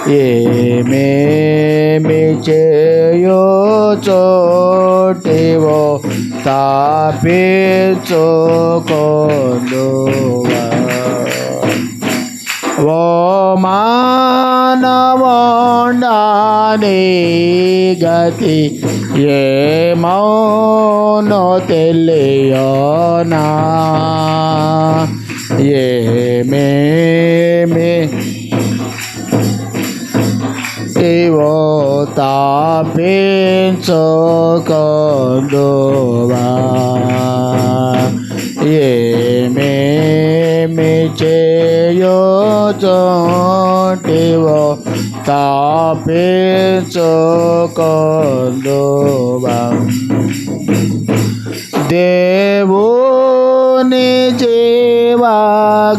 ఏమేమి చేయుచోటివో తాపించుకొందువా. ఓ మానవోండా నీ గతి ఏమౌనో తెలియనా. ఏమేమి ఇవో తాపించుకొందువా. ఏమేమి చేయుచోటివో తాపించుకొందువా. దేవుని జీవా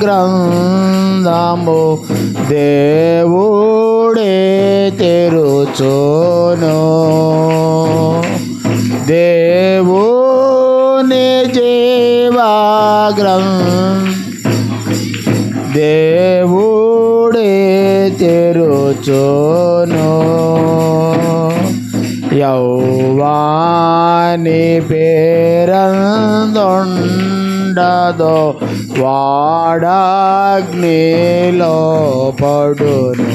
గ్రంథము దేవుడే తెరుచును. దేవుని జీవా దేవుడే తెరుచును. యౌవాని పేరందుండదో వాడాగ్నిలో పడును.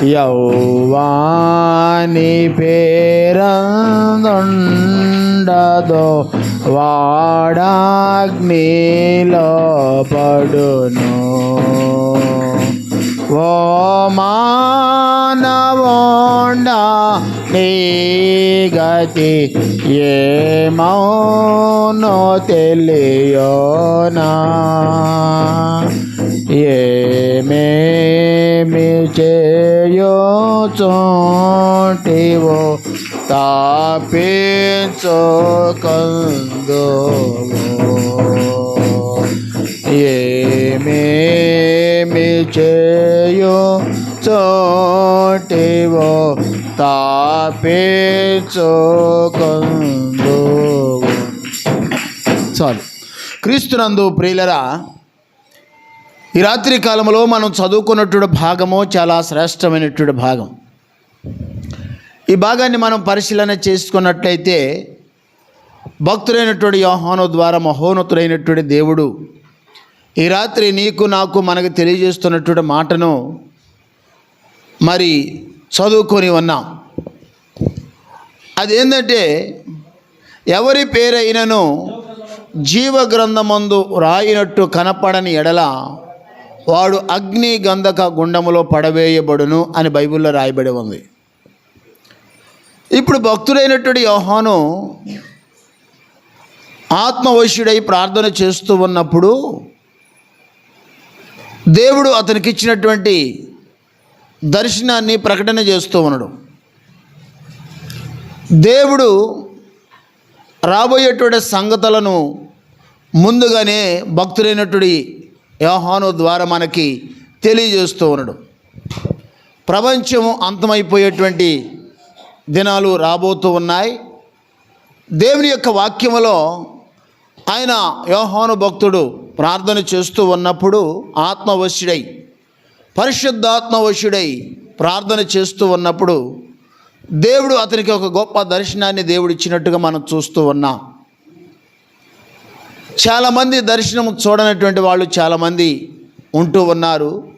యౌవాని పేరందుండదో వాడాగ్నిలో పడును. ఓ మానవోండా నీ గతి ఏమౌనో తెలియనా. ఏమేమి చేయుచోటివో తాపించుకొందువో. ఏమేమి చేయుచోటివో తాపించుకొందువో. చాలు. క్రీస్తునందు ప్రియులరా, ఈ రాత్రి కాలంలో మనం చదువుకున్నటువంటి భాగము చాలా శ్రేష్టమైనటువంటి భాగం. ఈ భాగాన్ని మనం పరిశీలన చేసుకున్నట్లయితే భక్తుడైనటువంటి యోహాను ద్వారా మహోన్నతుడైనటువంటి దేవుడు ఈ రాత్రి నీకు నాకు మనకు తెలియజేస్తున్నటువంటి మాటను మరి చదువుకొని ఉన్నాం. అదేంటంటే, ఎవరి పేరైనను జీవ గ్రంథమందు రాయినట్టు కనపడని ఎడల వాడు అగ్ని గంధక గుండములో పడవేయబడును అని బైబిల్లో రాయబడి ఉంది. ఇప్పుడు భక్తుడైనటువంటి యోహాను ఆత్మవశుడై ప్రార్థన చేస్తూ ఉన్నప్పుడు దేవుడు అతనికి ఇచ్చినటువంటి దర్శనాన్ని ప్రకటన చేస్తూ ఉన్నాడు. దేవుడు రాబోయేటువంటి సంగతులను ముందుగానే భక్తుడైనటువంటి యోహాను ద్వారా మనకి తెలియజేస్తూ ఉన్నాడు. ప్రపంచం అంతమైపోయేటువంటి దినాలు రాబోతూ ఉన్నాయి. దేవుని యొక్క వాక్యములో ఆయన యోహాను భక్తుడు ప్రార్థన చేస్తూ ఉన్నప్పుడు ఆత్మవశుడై, పరిశుద్ధాత్మవశుడై ప్రార్థన చేస్తూ ఉన్నప్పుడు దేవుడు అతనికి ఒక గొప్ప దర్శనాన్ని దేవుడు ఇచ్చినట్టుగా మనం చూస్తూ ఉన్నాం. చాలామంది దర్శనం చూడనటువంటి వాళ్ళు చాలామంది ఉంటూ ఉన్నారు.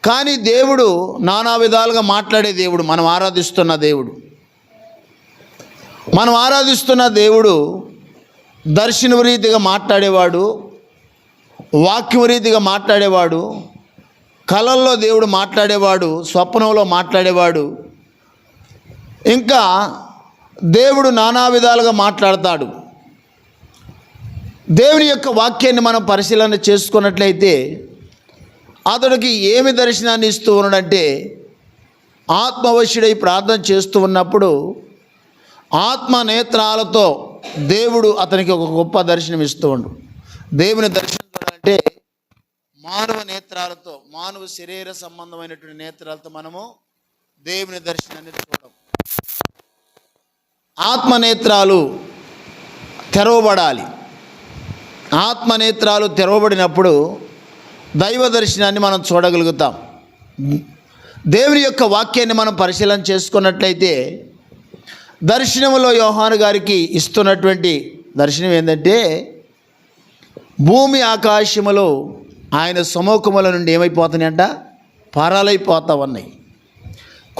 కానీ దేవుడు నానా విధాలుగా మాట్లాడే దేవుడు. మనం ఆరాధిస్తున్న దేవుడు దర్శన రీతిగా మాట్లాడేవాడు, వాక్యం రీతిగా మాట్లాడేవాడు, కళల్లో దేవుడు మాట్లాడేవాడు, స్వప్నంలో మాట్లాడేవాడు. ఇంకా దేవుడు నానా విధాలుగా మాట్లాడతాడు. దేవుని యొక్క వాక్యాన్ని మనం పరిశీలన చేసుకున్నట్లయితే అతడికి ఏమి దర్శనాన్ని ఇస్తూ ఉన్నాడంటే, ఆత్మవశుడై ప్రార్థన చేస్తూ ఉన్నప్పుడు ఆత్మ నేత్రాలతో దేవుడు అతనికి ఒక గొప్ప దర్శనం ఇస్తూ ఉండు. దేవుని దర్శనం చూడాలంటే మానవ నేత్రాలతో, మానవ శరీర సంబంధమైనటువంటి నేత్రాలతో మనము దేవుని దర్శనాన్ని చూడడం. ఆత్మ నేత్రాలు తెరవబడాలి. ఆత్మనేత్రాలు తెరవబడినప్పుడు దైవ దర్శనాన్ని మనం చూడగలుగుతాం. దేవుని యొక్క వాక్యాన్ని మనం పరిశీలన చేసుకున్నట్లయితే దర్శనంలో యోహాను గారికి ఇస్తున్నటువంటి దర్శనం ఏంటంటే, భూమి ఆకాశములో ఆయన సముఖముల నుండి ఏమైపోతున్నాయంట, పారాలైపోతూ ఉన్నాయి.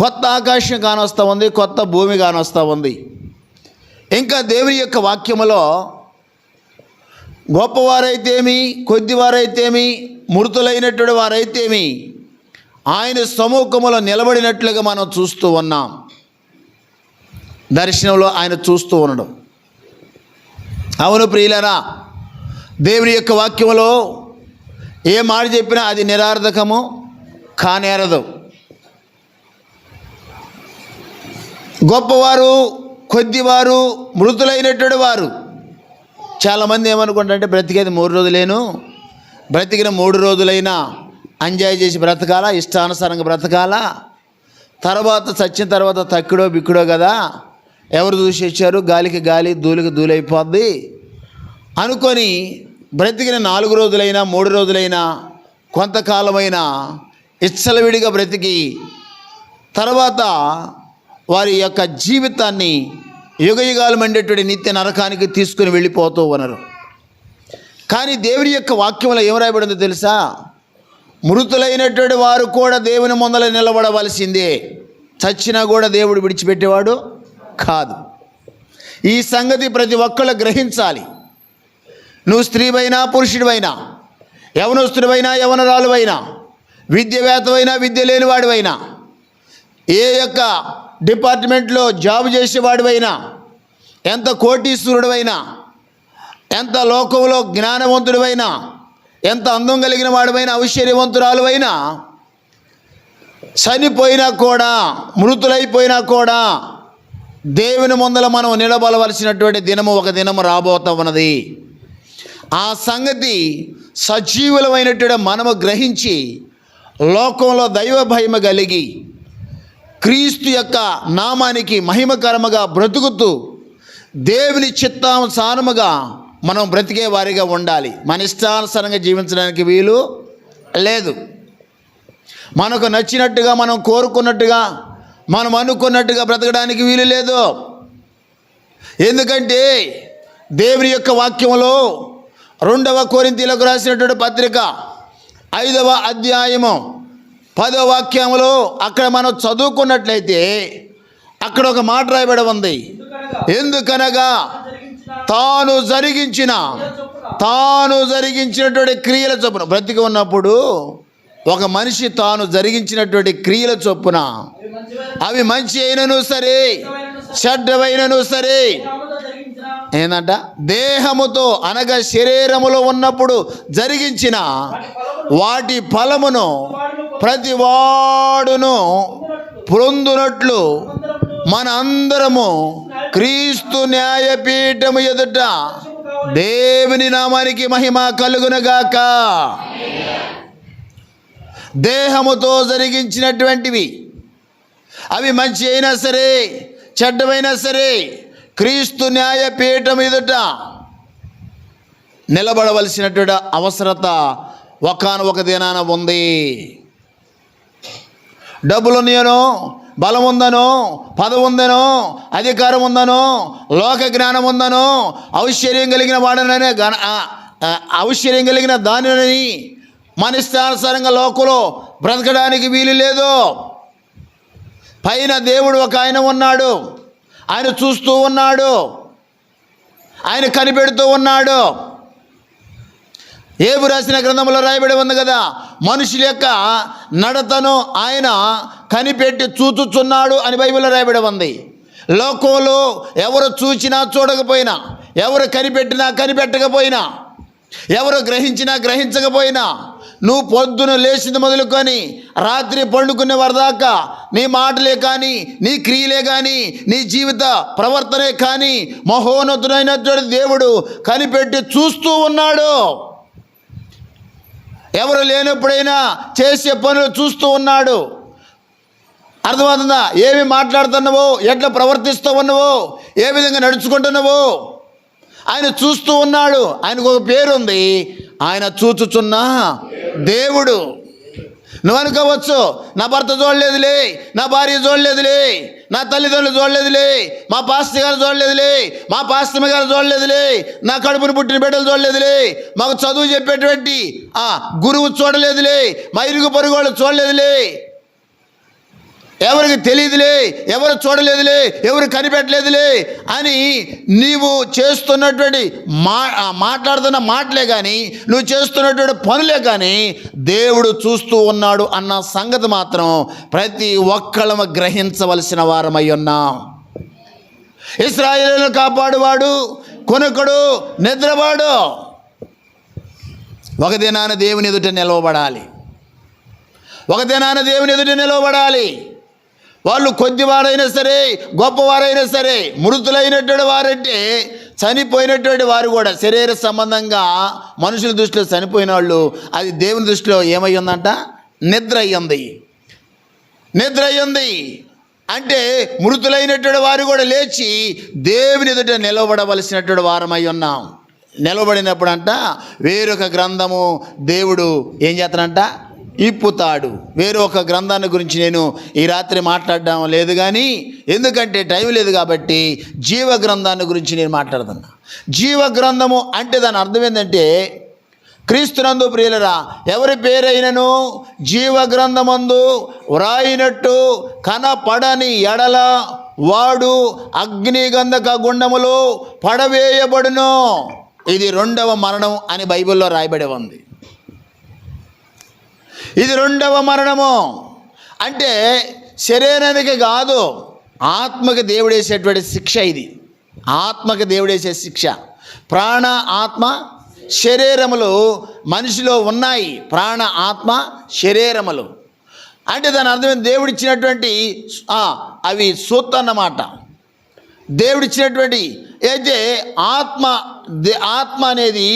కొత్త ఆకాశం కానొస్తూ ఉంది, కొత్త భూమి కానొస్తూ ఉంది. ఇంకా దేవుని యొక్క వాక్యములో గొప్పవారైతేమి, కొద్దివారైతేమి, మృతులైనటువంటి వారైతేమి ఆయన సముఖములో నిలబడినట్లుగా మనం చూస్తూ ఉన్నాం. దర్శనంలో ఆయన చూస్తూ ఉండడం. అవును ప్రియులరా, దేవుని యొక్క వాక్యములో ఏ మాట చెప్పినా అది నిరర్థకము కానేరదు. గొప్పవారు, కొద్దివారు, మృతులైనటువంటి వారు. చాలామంది ఏమనుకుంటారంటే బ్రతికేది 3 రోజులేను, బ్రతికిన 3 రోజులైనా ఎంజాయ్ చేసి బ్రతకాలా, ఇష్టానుసారంగా బ్రతకాలా, తర్వాత చచ్చిన తర్వాత తక్కిడో బిక్కుడో కదా, ఎవరు చూసి వచ్చారు, గాలికి గాలి ధూళికి ధూళైపోద్ది అనుకొని బ్రతికిన 4 రోజులైనా 3 రోజులైనా కొంతకాలమైనా ఇచ్చలవిడిగా బ్రతికి తర్వాత వారి యొక్క జీవితాన్ని యుగయుగాలు మండేటువంటి నిత్య నరకానికి తీసుకుని వెళ్ళిపోతూ ఉన్నారు. కానీ దేవుని యొక్క వాక్యంలో ఏం రాయబడిందో తెలుసా? మృతులైనటువంటి వారు కూడా దేవుని ముందర నిలబడవలసిందే, చచ్చినా కూడా దేవుడు విడిచిపెట్టేవాడు కాదు. ఈ సంగతి ప్రతి ఒక్కళ్ళు గ్రహించాలి. నువ్వు స్త్రీవైనా పురుషుడివైనా, యవనస్తుడివైనా యవనరాలువైనా, విద్యవేత్తవైనా విద్య లేనివాడివైనా, ఏ యొక్క డిపార్ట్మెంట్లో జాబ్ చేసేవాడివైనా, ఎంత కోటీశ్వరుడివైనా, ఎంత లోకంలో జ్ఞానవంతుడివైనా, ఎంత అందం కలిగిన వాడివైనా, ఐశ్వర్యవంతురాలువైనా, చనిపోయినా కూడా, మృతులైపోయినా కూడా దేవుని ముందర మనం నిలబడవలసినటువంటి దినము ఒక దినము రాబోతా ఉన్నది. ఆ సంగతి సజీవులమైనటువంటి మనము గ్రహించి లోకంలో దైవ భయము కలిగి క్రీస్తు యొక్క నామానికి మహిమకరముగా బ్రతుకుతూ దేవుని చిత్తానుసారముగా మనం బ్రతికే వారిగా ఉండాలి. మన ఇష్టానుసారంగా జీవించడానికి వీలు లేదు. మనకు నచ్చినట్టుగా, మనం కోరుకున్నట్టుగా, మనం అనుకున్నట్టుగా బ్రతకడానికి వీలు లేదు. ఎందుకంటే దేవుని యొక్క వాక్యములో 2వ కొరింథీయులకు రాసినటువంటి పత్రిక 5వ అధ్యాయము 10వ వాక్యములో అక్కడ మనం చదువుకున్నట్లయితే అక్కడ ఒక మాట రాయబడి ఉంది. ఎందుకనగా తాను జరిగించినటువంటి క్రియల చొప్పున, బ్రతికి ఉన్నప్పుడు ఒక మనిషి తాను జరిగించినటువంటి క్రియల చొప్పున, అవి మంచి అయినను సరే చెడ్డవైనను సరే, ఏందంట, దేహముతో అనగా శరీరములో ఉన్నప్పుడు జరిగించిన వాటి ఫలమును ప్రతి వాడును పొందునట్లు మన అందరము క్రీస్తు న్యాయపీఠము ఎదుట దేవుని నామానికి మహిమ కలుగునగాక. దేహముతో జరిగించినటువంటివి, అవి మంచి అయినా సరే చెడ్డమైనా సరే, క్రీస్తు న్యాయపీఠం ఎదుట నిలబడవలసినటువంటి అవసరత ఒకానొక దినాన ఉంది. డబ్బులున్నాయనో, బలం ఉందనో, పదవి ఉందనో, అధికారం ఉందనో, లోక జ్ఞానం ఉందనో, ఐశ్వర్యం కలిగిన వాడననే ఐశ్వర్యం కలిగిన దానిని మన ఇష్టానుసారంగా లోకంలో బ్రతకడానికి వీలు లేదు. పైన దేవుడు ఒక ఆయన ఉన్నాడు, ఆయన చూస్తూ ఉన్నాడు, ఆయన కనిపెడుతూ ఉన్నాడు. ఏబు రాసిన గ్రంథంలో రాయబడి ఉంది కదా, మనుషుల యొక్క నడతను ఆయన కనిపెట్టి చూచుచున్నాడు అని బైబిల్లో రాయబడి ఉంది. లోకంలో ఎవరు చూచినా చూడకపోయినా, ఎవరు కనిపెట్టినా కనిపెట్టకపోయినా, ఎవరు గ్రహించినా గ్రహించకపోయినా, నువ్వు పొద్దున లేచింది మొదలుకొని రాత్రి పండుకునే వరదాకా నీ మాటలే కానీ, నీ క్రియలే కానీ, నీ జీవిత ప్రవర్తనే కానీ మహోన్నతుడైనటువంటి దేవుడు కనిపెట్టి చూస్తూ ఉన్నాడు. ఎవరు లేనప్పుడైనా చేసే పనులు చూస్తూ ఉన్నాడు. అర్థమవుతుందా? ఏమి మాట్లాడుతున్నావో, ఎట్లా ప్రవర్తిస్తూ ఉన్నావో, ఏ విధంగా నడుచుకుంటున్నావో ఆయన చూస్తూ ఉన్నాడు. ఆయనకు ఒక పేరుంది, ఆయన చూచుచున్న దేవుడు. నువ్వు అనుకోవచ్చు, నా భర్త చూడలేదులే, నా భార్య చూడలేదులే, నా తల్లిదండ్రులు చూడలేదులే, మా పాస్టర్ గారు చూడలేదులే, మా పాస్టర్ గారు చూడలేదులే, నా కడుపును పుట్టిన బిడ్డలు చూడలేదులే, మాకు చదువు చెప్పేటువంటి గురువు చూడలేదులే, మా ఇరుగు పొరుగు వాళ్ళు చూడలేదులే, ఎవరికి తెలియదులే, ఎవరు చూడలేదులే, ఎవరు కనిపెట్టలేదులే అని నీవు చేస్తున్నటువంటి మాట్లాడుతున్న మాటలే కానీ, నువ్వు చేస్తున్నటువంటి పనులే కానీ దేవుడు చూస్తూ ఉన్నాడు అన్న సంగతి మాత్రం ప్రతి ఒక్కళ్ళము గ్రహించవలసిన వారమై ఉన్నాం. ఇశ్రాయేలును కాపాడువాడు కొనుకడు నిద్రవాడు ఒక దినాన దేవుని ఎదుట నిలవబడాలి. ఒక దినాన దేవుని ఎదుట నిలవబడాలి. వాళ్ళు కొద్దివారైనా సరే, గొప్పవారైనా సరే, మృతులైనటువంటి వారంటే చనిపోయినటువంటి వారు కూడా శరీర సంబంధంగా మనుషుల దృష్టిలో చనిపోయిన వాళ్ళు, అది దేవుని దృష్టిలో ఏమై ఉందంట? నిద్ర అయ్యింది. నిద్ర అయ్యింది అంటే మృతులైనటువంటి వారు కూడా లేచి దేవుని ఎదుట నిలవబడవలసినటువంటి వారమై ఉన్నాం. నిలబడినప్పుడు అంట వేరొక గ్రంథము దేవుడు ఏం చేస్తాడంట? ఇప్పుతాడు. వేరే ఒక గ్రంథాన్ని గురించి నేను ఈ రాత్రి మాట్లాడడం లేదు, కానీ ఎందుకంటే టైం లేదు కాబట్టి జీవ గ్రంథాన్ని గురించి నేను మాట్లాడుతున్నా. జీవ గ్రంథము అంటే దాని అర్థం ఏంటంటే, క్రీస్తునందు ప్రియులరా, ఎవరి పేరైనను జీవ గ్రంథమందు వ్రాయినట్టు కనపడని ఎడల వాడు అగ్నిగంధక గుండములో పడవేయబడును. ఇది 2వ మరణం అని బైబిల్లో రాయబడి ఉంది. ఇది 2వ మరణము. అంటే శరీరానికి కాదు, ఆత్మకి దేవుడేసేటువంటి శిక్ష ఇది. ఆత్మకి దేవుడేసే శిక్ష. ప్రాణ ఆత్మ శరీరములు మనిషిలో ఉన్నాయి. ప్రాణ ఆత్మ శరీరములు అంటే దాని అర్థం దేవుడిచ్చినటువంటి అవి సూత్రం అన్నమాట. దేవుడిచ్చినటువంటి అయితే ఆత్మ అనేది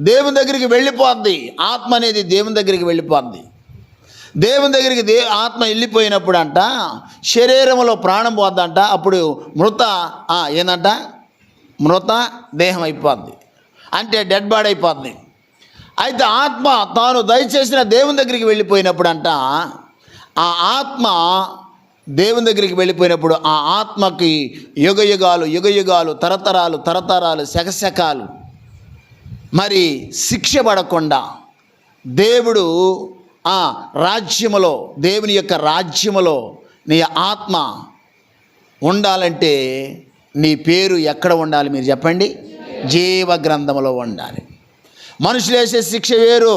దేవుని దగ్గరికి వెళ్ళిపోద్ది. ఆత్మ అనేది దేవుని దగ్గరికి వెళ్ళిపోద్ది. దేవుని దగ్గరికి ఆత్మ వెళ్ళిపోయినప్పుడు అంట శరీరంలో ప్రాణం పోద్దంట. అప్పుడు ఏందంట? మృత దేహం అయిపోద్ది, అంటే డెడ్ బాడీ అయిపోద్ది. అయితే ఆత్మ తాను దయచేసిన దేవుని దగ్గరికి వెళ్ళిపోయినప్పుడు అంట, ఆ ఆత్మ దేవుని దగ్గరికి వెళ్ళిపోయినప్పుడు ఆ ఆత్మకి యుగయుగాలు తరతరాలు శకశకాలు మరి శిక్ష పడకుండా దేవుడు రాజ్యములో, దేవుని యొక్క రాజ్యములో నీ ఆత్మ ఉండాలంటే నీ పేరు ఎక్కడ ఉండాలి? మీరు చెప్పండి. జీవ గ్రంథములో ఉండాలి. మనుషులు వేసే శిక్ష వేరు,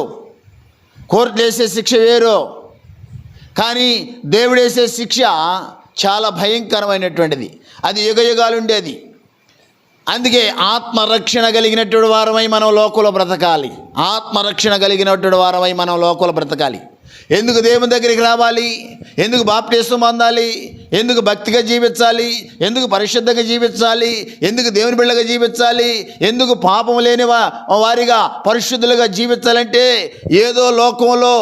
కోర్టులు వేసే శిక్ష వేరు, కానీ దేవుడు వేసే శిక్ష చాలా భయంకరమైనటువంటిది. అది యుగయుగాలు ఉండేది. అందుకే ఆత్మరక్షణ కలిగినటువంటి వారమై మనం లోకంలో బ్రతకాలి. ఆత్మరక్షణ కలిగినటువంటి వారమై మనం లోకంలో బ్రతకాలి. ఎందుకు దేవుని దగ్గరికి రావాలి? ఎందుకు బాప్టిసం పొందాలి? ఎందుకు భక్తిగా జీవించాలి? ఎందుకు పరిశుద్ధంగా జీవించాలి? ఎందుకు దేవుని బిడ్డగా జీవించాలి? ఎందుకు పాపం లేని వారిగా పరిశుద్ధులుగా జీవించాలంటే, ఏదో లోకంలో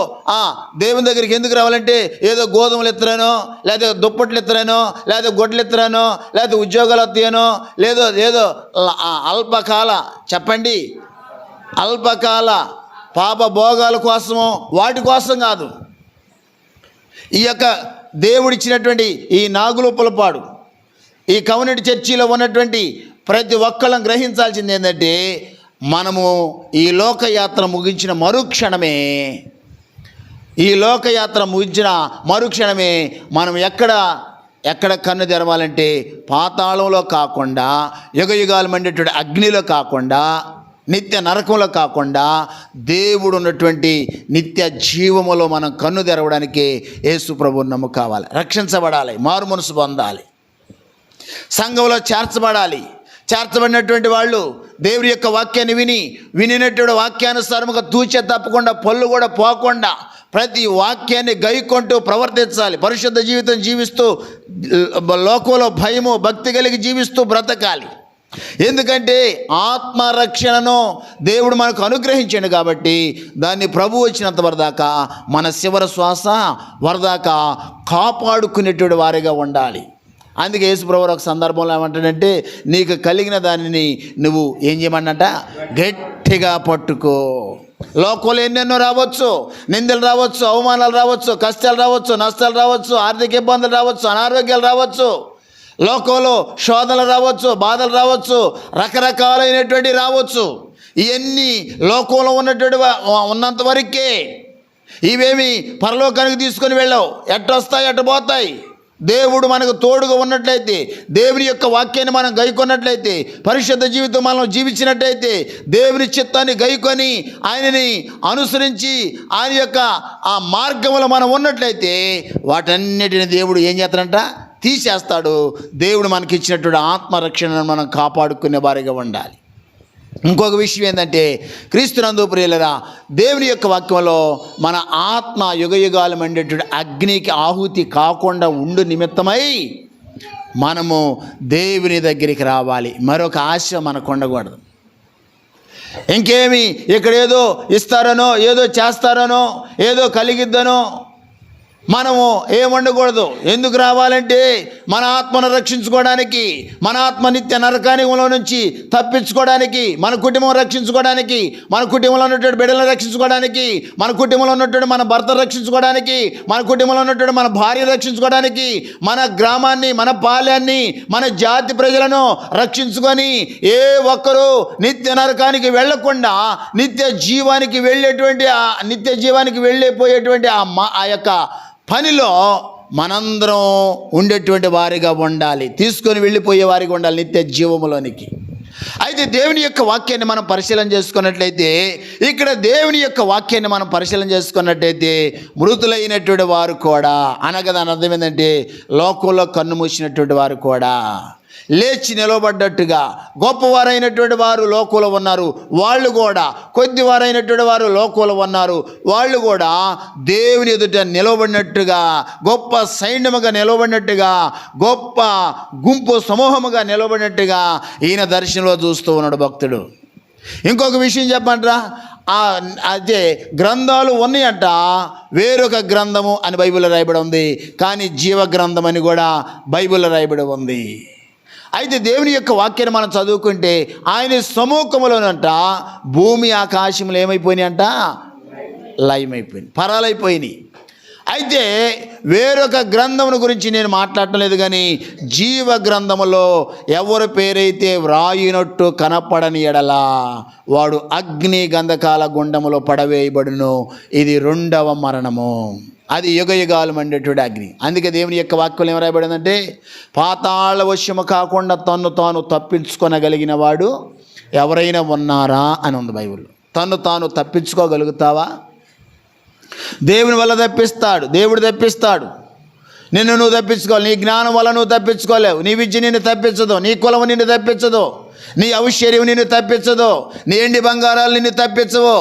దేవుని దగ్గరికి ఎందుకు రావాలంటే ఏదో గోధుమలు ఎత్తురానో, లేదా దుప్పట్లు ఎత్తురానో, లేదా గొడ్లు ఎత్తురానో, లేదా ఉద్యోగాలు వస్తాయనో, ఏదో అల్పకాల చెప్పండి అల్పకాల పాప భోగాల కోసమో వాటి కోసం కాదు. ఈ యొక్క దేవుడిచ్చినటువంటి ఈ నాగులుప్పలపాడు, ఈ కమ్యూనిటీ చర్చిలో ఉన్నటువంటి ప్రతి ఒక్కళ్ళం గ్రహించాల్సింది ఏంటంటే, మనము ఈ లోకయాత్ర ముగించిన మరుక్షణమే మనం ఎక్కడ కన్ను తెరవాలంటే పాతాళంలో కాకుండా, యుగయుగాలు మండేటువంటి అగ్నిలో కాకుండా, నిత్య నరకంలో కాకుండా, దేవుడు ఉన్నటువంటి నిత్య జీవములో మనం కన్ను తెరవడానికి యేసు ప్రభువుని నమ్ముకోవాలి. రక్షించబడాలి, మారు మనసు పొందాలి, సంఘంలో చేర్చబడాలి. చేర్చబడినటువంటి వాళ్ళు దేవుని యొక్క వాక్యాన్ని వినినటువంటి వాక్యానుసారముగా తూచే తప్పకుండా, పళ్ళు కూడా పోకుండా ప్రతి వాక్యాన్ని గైకొంటూ ప్రవర్తించాలి. పరిశుద్ధ జీవితం జీవిస్తూ లోకంలో భయము భక్తి కలిగి జీవిస్తూ బ్రతకాలి. ఎందుకంటే ఆత్మరక్షణను దేవుడు మనకు అనుగ్రహించాడు కాబట్టి దాన్ని ప్రభు వచ్చినంత వరదాకా, మన చివరి శ్వాస వరదాకా కాపాడుకునేటువంటి వారిగా ఉండాలి. అందుకే యేసుప్రభువు ఒక సందర్భంలో ఏమంటాడంటే, నీకు కలిగిన దానిని నువ్వు ఏం చేయమన్నట, గట్టిగా పట్టుకో. లోకంలో ఎన్నెన్నో రావచ్చు, నిందలు రావచ్చు, అవమానాలు రావచ్చు, కష్టాలు రావచ్చు, నష్టాలు రావచ్చు, ఆర్థిక ఇబ్బందులు రావచ్చు, అనారోగ్యాలు రావచ్చు, లోకంలో శోధనలు రావచ్చు, బాధలు రావచ్చు, రకరకాలైనటువంటి రావచ్చు. ఇవన్నీ లోకంలో ఉన్నంత వరకే. ఇవేమి పరలోకానికి తీసుకొని వెళ్ళావు, ఎట్టొస్తాయి ఎట్ట పోతాయి. దేవుడు మనకు తోడుగా ఉన్నట్లయితే, దేవుని యొక్క వాక్యాన్ని మనం గైకొన్నట్లయితే, పరిశుద్ధ జీవితం మనం జీవించినట్లయితే, దేవుని చిత్తాన్ని గైకొని ఆయనని అనుసరించి ఆయన యొక్క ఆ మార్గంలో మనం ఉన్నట్లయితే, వాటన్నిటిని దేవుడు ఏం చేస్తాడంట, తీసేస్తాడు. దేవుడు మనకి ఇచ్చినటువంటి ఆత్మరక్షణను మనం కాపాడుకునే వారిగా ఉండాలి. ఇంకొక విషయం ఏంటంటే, క్రీస్తునందు ప్రియులరా, దేవుని యొక్క వాక్యంలో మన ఆత్మ యుగయుగాలు మండేటువంటి అగ్నికి ఆహుతి కాకుండా ఉండు నిమిత్తమై మనము దేవుని దగ్గరికి రావాలి. మరొక ఆశ మనకు ఉండకూడదు. ఇంకేమి ఇక్కడ ఏదో ఇస్తారనో, ఏదో చేస్తారనో, ఏదో కలిగిద్దనో మనము ఏమండకూడదు. ఎందుకు రావాలంటే, మన ఆత్మను రక్షించుకోవడానికి, మన ఆత్మ నిత్య నరకానిలో నుంచి తప్పించుకోవడానికి, మన కుటుంబం రక్షించుకోవడానికి, మన కుటుంబంలో ఉన్నటువంటి బిడ్డలను రక్షించుకోవడానికి, మన కుటుంబంలో ఉన్నటువంటి మన భర్త రక్షించుకోవడానికి, మన కుటుంబంలో ఉన్నటువంటి మన భార్య రక్షించుకోవడానికి, మన గ్రామాన్ని, మన పాలెన్ని, మన జాతి ప్రజలను రక్షించుకొని ఏ ఒక్కరూ నిత్య నరకానికి వెళ్లకుండా నిత్య జీవానికి వెళ్ళిపోయేటువంటి ఆ యొక్క పనిలో మనందరం ఉండేటువంటి వారిగా ఉండాలి. తీసుకొని వెళ్ళిపోయే వారిగా ఉండాలి నిత్య జీవములోనికి. అయితే దేవుని యొక్క వాక్యాన్ని మనం పరిశీలన చేసుకున్నట్లయితే, ఇక్కడ దేవుని యొక్క వాక్యాన్ని మనం పరిశీలన చేసుకున్నట్లయితే, మృతులైనటువంటి వారు కూడా, అనగా దాని అర్థం ఏంటంటే, లోకంలో కన్ను మూసినటువంటి వారు కూడా లేచి నిలబడ్డట్టుగా, గొప్పవారైనటువంటి వారు లోకంలో ఉన్నారు, వాళ్ళు కూడా, కొద్దివారైనటువంటి వారు లోకంలో ఉన్నారు, వాళ్ళు కూడా దేవుని ఎదుట నిలబడినట్టుగా, గొప్ప సైన్యముగా నిలబడినట్టుగా, గొప్ప గుంపు సమూహముగా నిలబడినట్టుగా ఈయన దర్శనంలో చూస్తూ ఉన్నాడు భక్తుడు. ఇంకొక విషయం చెప్పంటారా, అదే గ్రంథాలు ఉన్నాయంట, వేరొక గ్రంథము అని బైబిల్లో రాయబడి ఉంది, కానీ జీవ గ్రంథం అని కూడా బైబిల్లో రాయబడి ఉంది. అయితే దేవుని యొక్క వాక్యాన్ని మనం చదువుకుంటే, ఆయన సముఖంలోనంట భూమి ఆకాశములు ఏమైపోయినాయి అంట, లయమైపోయినాయి, పరాలైపోయినాయి. అయితే వేరొక గ్రంథమును గురించి నేను మాట్లాడటం లేదు, కానీ జీవ గ్రంథములో ఎవరి పేరైతే వ్రాయినట్టు కనపడని ఎడలా వాడు అగ్ని గంధకాల గుండములో పడవేయబడును. ఇది 2వ మరణము. అది యుగయుగాలు మండేటువంటి అగ్ని. అందుకే దేవుని యొక్క వాక్యం ఏం రాయబడిందంటే, పాతాళ వశము కాకుండా తన్ను తాను తప్పించుకొనగలిగిన వాడు ఎవరైనా ఉన్నారా అని ఉంది బైబిల్లో. తన్ను తాను తప్పించుకోగలుగుతావా? దేవుని వల్ల తప్పిస్తాడు, దేవుడు తప్పిస్తాడు. నువ్వు తప్పించుకోవాలి. నీ జ్ఞానం వల్ల నువ్వు తప్పించుకోలేవు, నీ విద్య నిన్ను తప్పించదు, నీ కులం నిన్ను తప్పించదు, నీ ఐశ్వర్యం నిన్ను తప్పించదు, నీ ఎండి బంగారాలు నిన్ను తప్పించవు.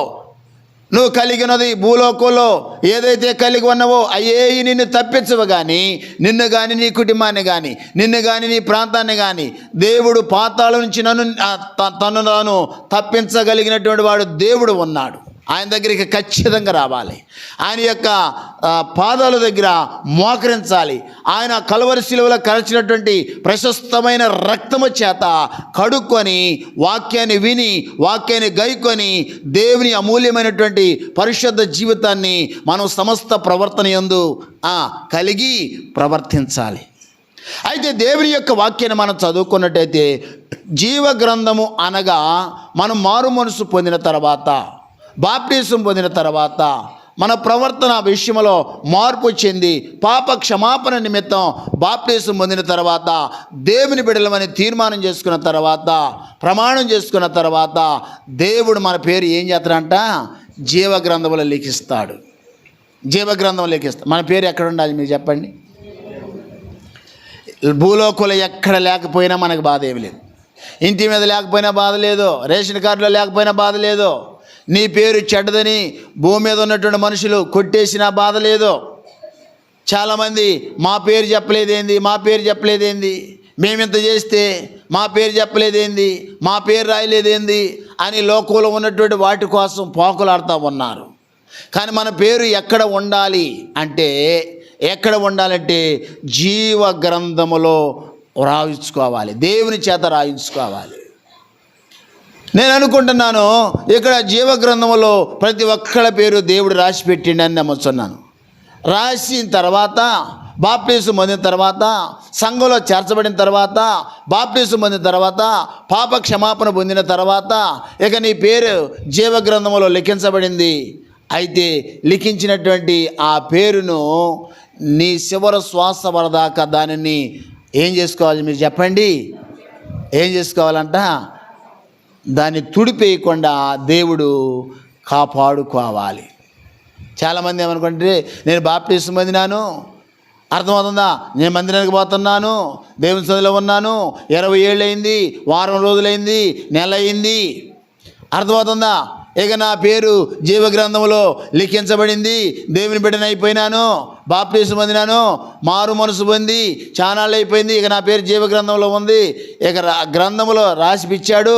నువ్వు కలిగినది భూలోకంలో ఏదైతే కలిగి ఉన్నావో అయ్యేయి నిన్ను తప్పించవు. కానీ నిన్ను కానీ, నీ కుటుంబాన్ని కానీ, నిన్ను కానీ, నీ ప్రాంతాన్ని కానీ దేవుడు పాతాళం నుంచి తను తాను తప్పించగలిగినటువంటి వాడు దేవుడు ఉన్నాడు. ఆయన దగ్గరికి ఖచ్చితంగా రావాలి, ఆయన యొక్క పాదాల దగ్గర మోకరించాలి. ఆయన కల్వరి శిలువలో కరచినటువంటి ప్రశస్తమైన రక్తము చేత కడుక్కొని, వాక్యాన్ని విని, వాక్యాన్ని గైకొని, దేవుని అమూల్యమైనటువంటి పరిశుద్ధ జీవితాన్ని మనం సమస్త ప్రవర్తన యందు కలిగి ప్రవర్తించాలి. అయితే దేవుని యొక్క వాక్యాన్ని మనం చదువుకున్నట్టయితే, జీవ గ్రంథము అనగా మనం మారు మనసు పొందిన తర్వాత, బాప్టిజం పొందిన తర్వాత, మన ప్రవర్తన విషయంలో మార్పు చెంది పాప క్షమాపణ నిమిత్తం బాప్టిజం పొందిన తర్వాత, దేవుని బిడ్డలమని తీర్మానం చేసుకున్న తర్వాత, ప్రమాణం చేసుకున్న తర్వాత, దేవుడు మన పేరు ఏం చేస్తాడంట, జీవ గ్రంథంలో లిఖిస్తాడు. జీవ గ్రంథం లిఖిస్తాడు. మన పేరు ఎక్కడ ఉండాలి మీరు చెప్పండి? భూలోకంలో ఎక్కడ లేకపోయినా మనకు బాధ ఏమి లేదు. ఇంటి మీద లేకపోయినా బాధ లేదు, రేషన్ కార్డులో లేకపోయినా బాధ లేదు, నీ పేరు చెడ్డదని భూమి మీద ఉన్నటువంటి మనుషులు కొట్టేసినా బాధ లేదు. చాలామంది మా పేరు చెప్పలేదేంది, మా పేరు చెప్పలేదేంది, మేమింత చేస్తే మా పేరు చెప్పలేదేంది, మా పేరు రాయలేదేంది అని లోకంలో ఉన్నటువంటి వాటి కోసం పోకులాడుతూ ఉన్నారు. కానీ మన పేరు ఎక్కడ ఉండాలి అంటే, ఎక్కడ ఉండాలంటే జీవ గ్రంథములో రాయించుకోవాలి, దేవుని చేత రాయించుకోవాలి. నేను అనుకుంటున్నాను ఇక్కడ జీవ గ్రంథములో ప్రతి ఒక్కళ్ళ పేరు దేవుడు రాసి పెట్టిండి అని నమ్ముతున్నాను. రాసిన తర్వాత బాప్టిజం పొందిన తర్వాత, సంఘంలో చేర్చబడిన తర్వాత, బాప్టిజం పొందిన తర్వాత, పాప క్షమాపణ పొందిన తర్వాత ఇక నీ పేరు జీవ గ్రంథంలో లిఖించబడింది. అయితే లిఖించినటువంటి ఆ పేరును నీ చివరి శ్వాస వరదాకా దానిని ఏం చేసుకోవాలి మీరు చెప్పండి? ఏం చేసుకోవాలంట? దాన్ని తుడిపేయకుండా దేవుడు కాపాడుకోవాలి. చాలామంది ఏమనుకుంటే నేను బాప్టిజం పొందినాను, అర్థమవుతుందా, నేను మందిరానికి పోతున్నాను, దేవుని సన్నిధిలో ఉన్నాను, 20 ఏళ్ళు అయింది, వారం రోజులైంది, నెల అయింది, అర్థమవుతుందా, ఇక నా పేరు జీవ గ్రంథంలో లిఖించబడింది, దేవుని బిడ్డను అయిపోయినాను, బాప్టిజం పొందినాను, మారు మనసు పొంది చానాళ్ళు అయిపోయింది, ఇక నా పేరు జీవ గ్రంథంలో ఉంది, ఇక గ్రంథంలో రాసిపిచ్చాడు,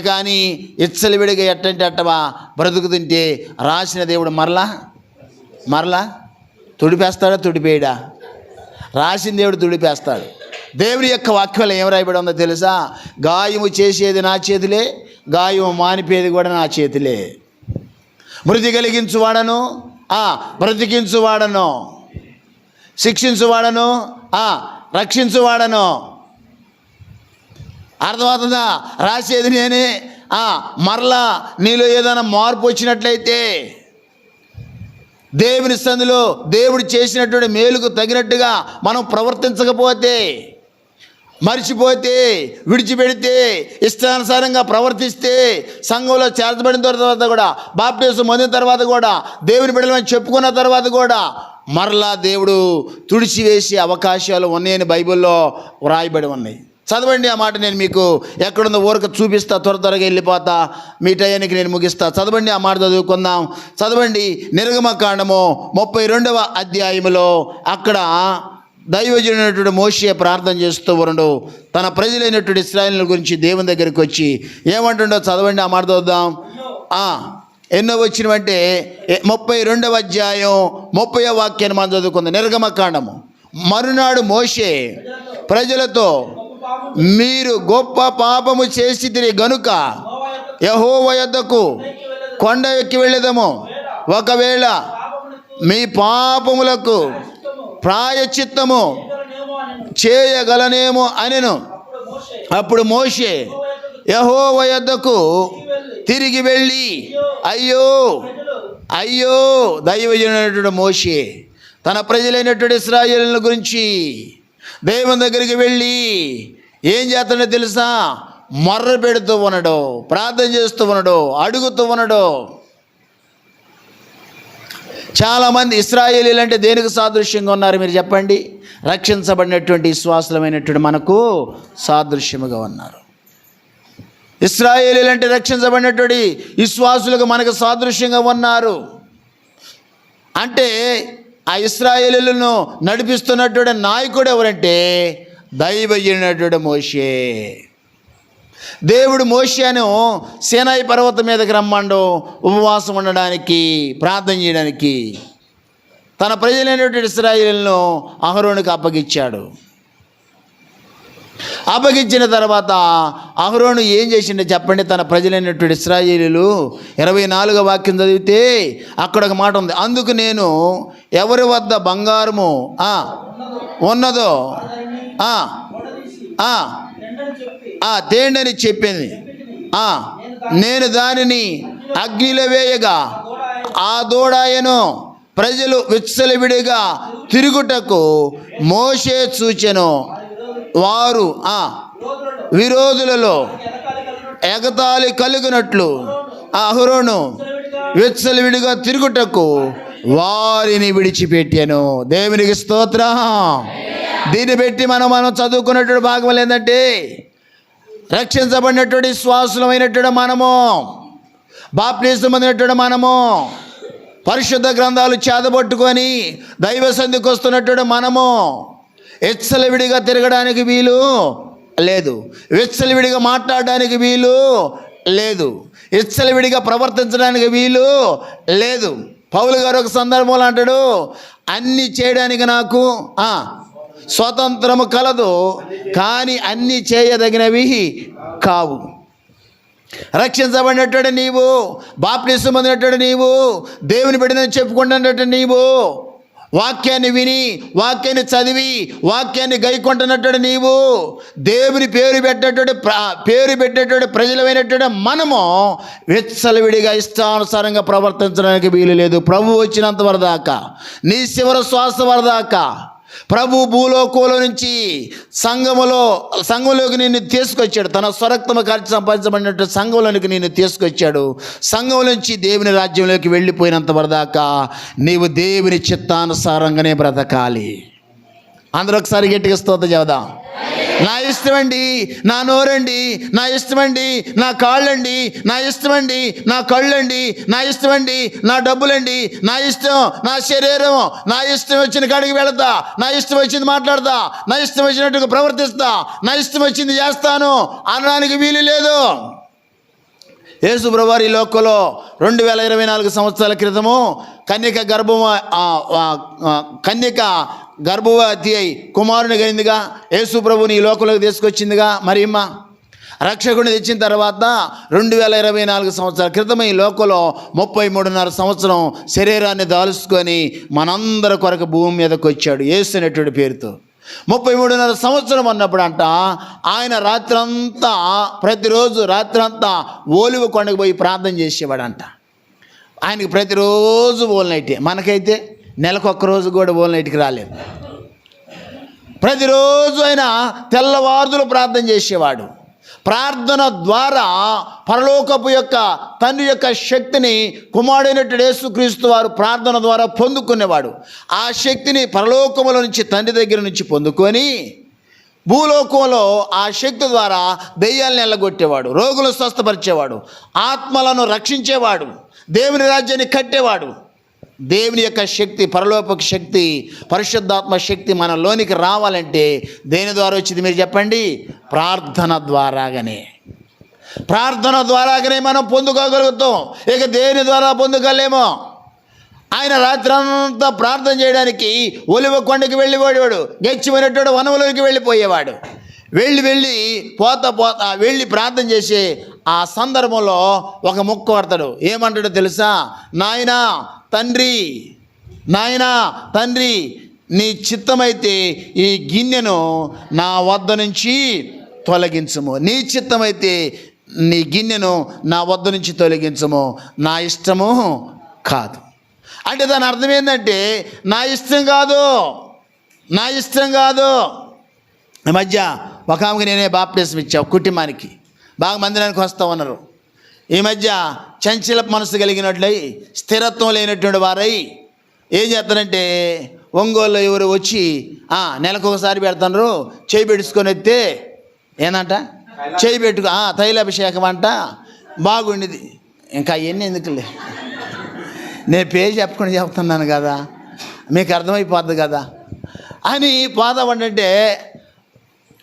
కానీ ఇచ్చలివిడిగా ఎట్టంటే అట్టవా బ్రతుకుతుంటే రాసిన దేవుడు మరలా తుడిపేస్తాడా? తుడిపేయడా? రాసిన దేవుడు తుడిపేస్తాడు. దేవుని యొక్క వాక్యంలో ఏం రాయబడి ఉందో తెలుసా? గాయము చేసేది నా చేతులే, గాయము మానిపేది కూడా నా చేతులే. మృతి కలిగించువాడను, బ్రతికించువాడను, శిక్షించువాడను, రక్షించువాడను. అర్థమవుతుందా? రాసేది నేనే. మరలా నీలో ఏదైనా మార్పు వచ్చినట్లయితే, దేవుని సందులో దేవుడు చేసినటువంటి మేలుకు తగినట్టుగా మనం ప్రవర్తించకపోతే, మర్చిపోతే, విడిచిపెడితే, ఇష్టానుసారంగా ప్రవర్తిస్తే, సంఘంలో చేర్చబడిన తర్వాత కూడా, బాప్టిజం పొందిన తర్వాత కూడా, దేవుని బిడ్డలని చెప్పుకున్న తర్వాత కూడా మరలా దేవుడు తుడిచివేసే అవకాశాలు ఉన్నాయని బైబిల్లో వ్రాయబడి ఉన్నాయి. చదవండి ఆ మాట. నేను మీకు ఎక్కడుందో ఊరక చూపిస్తా, త్వరగా వెళ్ళిపోతా, మీ టయానికి నేను ముగిస్తా. చదవండి ఆ మాట, చదువుకుందాం. చదవండి నిర్గమకాండము 32వ అధ్యాయంలో అక్కడ దైవజనుడైనటువంటి మోషే ప్రార్థన చేస్తూ ఉన్నాడు. తన ప్రజలైనటువంటి ఇశ్రాయేలుల గురించి దేవుని దగ్గరికి వచ్చి ఏమంటుండో చదవండి ఆ మాట చదువుదాం. ఎన్నో వచ్చినవంటే 32వ అధ్యాయం 30వ వాక్యాన్ని మనం చదువుకుందాం. నిర్గమకాండము. మరునాడు మోషే ప్రజలతో, మీరు గొప్ప పాపము చేసితిరి గనుక యెహోవా యొద్దకు కొండ ఎక్కి వెళ్ళేదము, ఒకవేళ మీ పాపములకు ప్రాయశ్చిత్తము చేయగలనేమో అనెను. అప్పుడు మోషే యెహోవా యొద్దకు తిరిగి వెళ్ళి, అయ్యో అయ్యో, దైవజనుడైనటువంటి మోషే తన ప్రజలైనటువంటి ఇశ్రాయేలుల గురించి దేవుని దగ్గరికి వెళ్ళి ఏం చేస్తాడో తెలుసా? మొర్ర పెడుతూ ఉన్నాడు, ప్రార్థన చేస్తూ ఉన్నాడు, అడుగుతూ ఉన్నాడు. చాలామంది ఇశ్రాయేలీలు అంటే దేనికి సాదృశ్యంగా ఉన్నారు మీరు చెప్పండి? రక్షించబడినటువంటి విశ్వాసులమైనటువంటి మనకు సాదృశ్యముగా ఉన్నారు. ఇశ్రాయేలీలు అంటే రక్షించబడినటువంటి విశ్వాసులకు మనకు సాదృశ్యంగా ఉన్నారు. అంటే ఆ ఇశ్రాయేలీలను నడిపిస్తున్నటువంటి నాయకుడు ఎవరంటే దైవజనుడైనటువంటి మోషే. దేవుడు మోషేను సీనాయి పర్వతం మీదకి రమ్మండు, ఉపవాసం ఉండడానికి, ప్రార్థన చేయడానికి. తన ప్రజలైనటువంటి ఇశ్రాయేలులను అహరోనుకు అప్పగించాడు. అప్పగించిన తర్వాత అహరోను ఏం చేసిండే చెప్పండి? తన ప్రజలైనటువంటి ఇశ్రాయేలీలు 24వ వాక్యం చదివితే అక్కడ ఒక మాట ఉంది. అందుకు నేను ఎవరి వద్ద బంగారము ఉన్నదో తేండని చెప్పింది, నేను దానిని అగ్నిలో వేయగా ఆ దూడాయను. ప్రజలు విచ్చలవిడిగా తిరుగుటకు మోషే చూచెను. వారు విరోధులలో ఎగతాళి కలుగునట్లు అహరోను విచ్చలవిడిగా తిరుగుటకు వారిని విడిచిపెట్టాను. దేవునికి స్తోత్రం. దీన్ని బట్టి మనం చదువుకున్నటువంటి భాగం ఏంటంటే, రక్షించబడినటువంటి విశ్వాసులమైనటువంటి మనము, బాప్టిజం పొందినటువంటి మనము, పరిశుద్ధ గ్రంథాలు చేతబట్టుకొని దైవ సన్నిధికి వస్తున్నటువంటి మనము విచ్చలవిడిగా తిరగడానికి వీలు లేదు, విచ్చలవిడిగా మాట్లాడడానికి వీలు లేదు, విచ్చలవిడిగా ప్రవర్తించడానికి వీలు లేదు. పౌలు గారు ఒక సందర్భంలో అంటాడు, అన్ని చేయడానికి నాకు స్వతంత్రము కలదు, కానీ అన్ని చేయదగినవి కావు. రక్షించబడినట్టు నీవు, బాప్టిసం పొందినట్టు నీవు, దేవుని బిడ్డని చెప్పుకుంటున్నట్టు నీవు, వాక్యాన్ని విని, వాక్యాన్ని చదివి, వాక్యాన్ని గైకొంటున్నట్టు నీవు, దేవుని పేరు పెట్టేటటువంటి ప్రజలమైనటువంటి మనము విచ్చలవిడిగా ఇష్టానుసారంగా ప్రవర్తించడానికి వీలు లేదు. ప్రభు వచ్చినంత వరదాకా, నీ చివరి శ్వాస వరదాకా ప్రభు భూలోకంలో నుంచి సంఘంలోకి నిన్ను తీసుకొచ్చాడు. తన స్వరక్తము కార్చి సంపాదించబడినట్టు సంఘంలోనికి నిన్ను తీసుకొచ్చాడు. సంఘం నుంచి దేవుని రాజ్యంలోకి వెళ్ళిపోయినంత వరదాకా నీవు దేవుని చిత్తానుసారంగానే బ్రతకాలి. అందరూ ఒకసారి గట్టిగా స్తోత్రం చెబుదాం. నా ఇష్టమండి నా నోరండి, నా ఇష్టమండి నా కాళ్ళండి, నా ఇష్టమండి నా కళ్ళండి, నా ఇష్టమండి నా డబ్బులండి, నా ఇష్టం నా శరీరం, నా ఇష్టం వచ్చిన కాడికి వెళతా, నా ఇష్టం వచ్చింది మాట్లాడతా, నా ఇష్టం వచ్చినట్టుగా ప్రవర్తిస్తా, నా ఇష్టం వచ్చింది చేస్తాను అనడానికి వీలు లేదు. యేసు ప్రభువారు ఈ లోకంలో 2024 సంవత్సరాల క్రితము కన్యక గర్భవతి అయి కుమారుని కలిగిందిగా. యేసు ప్రభుని ఈ లోకంలోకి తీసుకొచ్చిందిగా మరియమ్మ. రక్షకుడిని తెచ్చిన తర్వాత 2024 సంవత్సరాల క్రితం ఈ లోకంలో 33.5 సంవత్సరం శరీరాన్ని దాల్చుకొని మనందరి కొరకు భూమి మీదకి వచ్చాడు యేసు అనేటువంటి పేరుతో. 33.5 సంవత్సరం అన్నప్పుడు అంట ఆయన రాత్రంతా, ప్రతిరోజు రాత్రంతా ఓలివ కొండకు పోయి ప్రార్థన చేసేవాడంట. ఆయనకి ప్రతిరోజు ఓల్ నైటే, మనకైతే నెలకొక్క రోజు కూడా ఓల్ నైట్కి రాలేదు. ప్రతిరోజు ఆయన తెల్లవారులు ప్రార్థన చేసేవాడు. ప్రార్థన ద్వారా పరలోకపు యొక్క తండ్రి యొక్క శక్తిని కుమారుడైనటువంటి యేసుక్రీస్తు వారు ప్రార్థన ద్వారా పొందుకునేవాడు. ఆ శక్తిని పరలోకముల నుంచి తండ్రి దగ్గర నుంచి పొందుకొని భూలోకంలో ఆ శక్తి ద్వారా దెయ్యాలను ఎల్లగొట్టేవాడు, రోగులు స్వస్థపరిచేవాడు, ఆత్మలను రక్షించేవాడు, దేవుని రాజ్యాన్ని కట్టేవాడు. దేవుని యొక్క శక్తి, పరలోక శక్తి, పరిశుద్ధాత్మ శక్తి మనలోనికి రావాలంటే దేని ద్వారా వచ్చింది మీరు చెప్పండి? ప్రార్థన ద్వారాగానే. ప్రార్థన ద్వారాగానే మనం పొందుకోగలుగుతాం. ఇక దేని ద్వారా పొందుకోలేమో. ఆయన రాత్రంతా ప్రార్థన చేయడానికి ఒలివ కొండకి వెళ్ళిపోయేవాడు, గెచ్చిపోయినట్టు వనములోకి వెళ్ళిపోయేవాడు. వెళ్ళి ప్రార్థన చేసి ఆ సందర్భంలో ఒక ముక్క పడతాడు. ఏమంటాడో తెలుసా? నాయనా తండ్రి నీ చిత్తమైతే ఈ గిన్నెను నా వద్ద నుంచి తొలగించము. నీ చిత్తమైతే నీ గిన్నెను నా వద్ద నుంచి తొలగించము, నా ఇష్టము కాదు. అంటే దాని అర్థం ఏంటంటే నా ఇష్టం కాదు. ఈ మధ్య ఒక ఆమెకి నేనే బాప్టిజం ఇచ్చావు కుటుంబానికి, బాగా మందిరానికి వస్తూ ఉన్నారు. ఈ మధ్య చంచల మనసు కలిగినట్లయి, స్థిరత్వం లేనటువంటి వారై ఏం చేస్తారంటే ఒంగోలు ఎవరు వచ్చి నెలకు ఒకసారి పెడతారు, చేయి పెట్టుకొని వస్తే ఏందంట చేయి పెట్టుకో తైలాభిషేకం అంట, బాగుండేది. ఇంకా అవన్నీ ఎందుకులే, నేను పేరు చెప్తున్నాను కదా, మీకు అర్థమైపోద్ది కదా అని పోదామంటే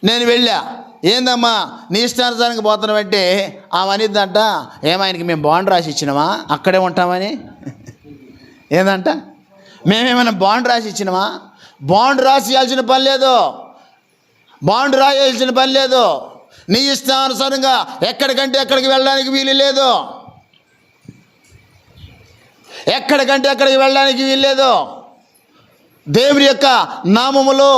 నేను వెళ్ళా. ఏందమ్మా నీ ఇష్టానుసారంగా పోతున్నామంటే ఆమెనిద్దంట, ఏమాయనకి మేము బాండ్ రాసి ఇచ్చినామా అక్కడే ఉంటామని. ఏందంట మేమేమైనా బాండ్ రాసి ఇచ్చినామా? బాండ్ రాసియాల్సిన పని లేదు. నీ ఇష్టానుసారంగా ఎక్కడికంటే ఎక్కడికి వెళ్ళడానికి వీలు లేదు. దేవుని యొక్క నామములో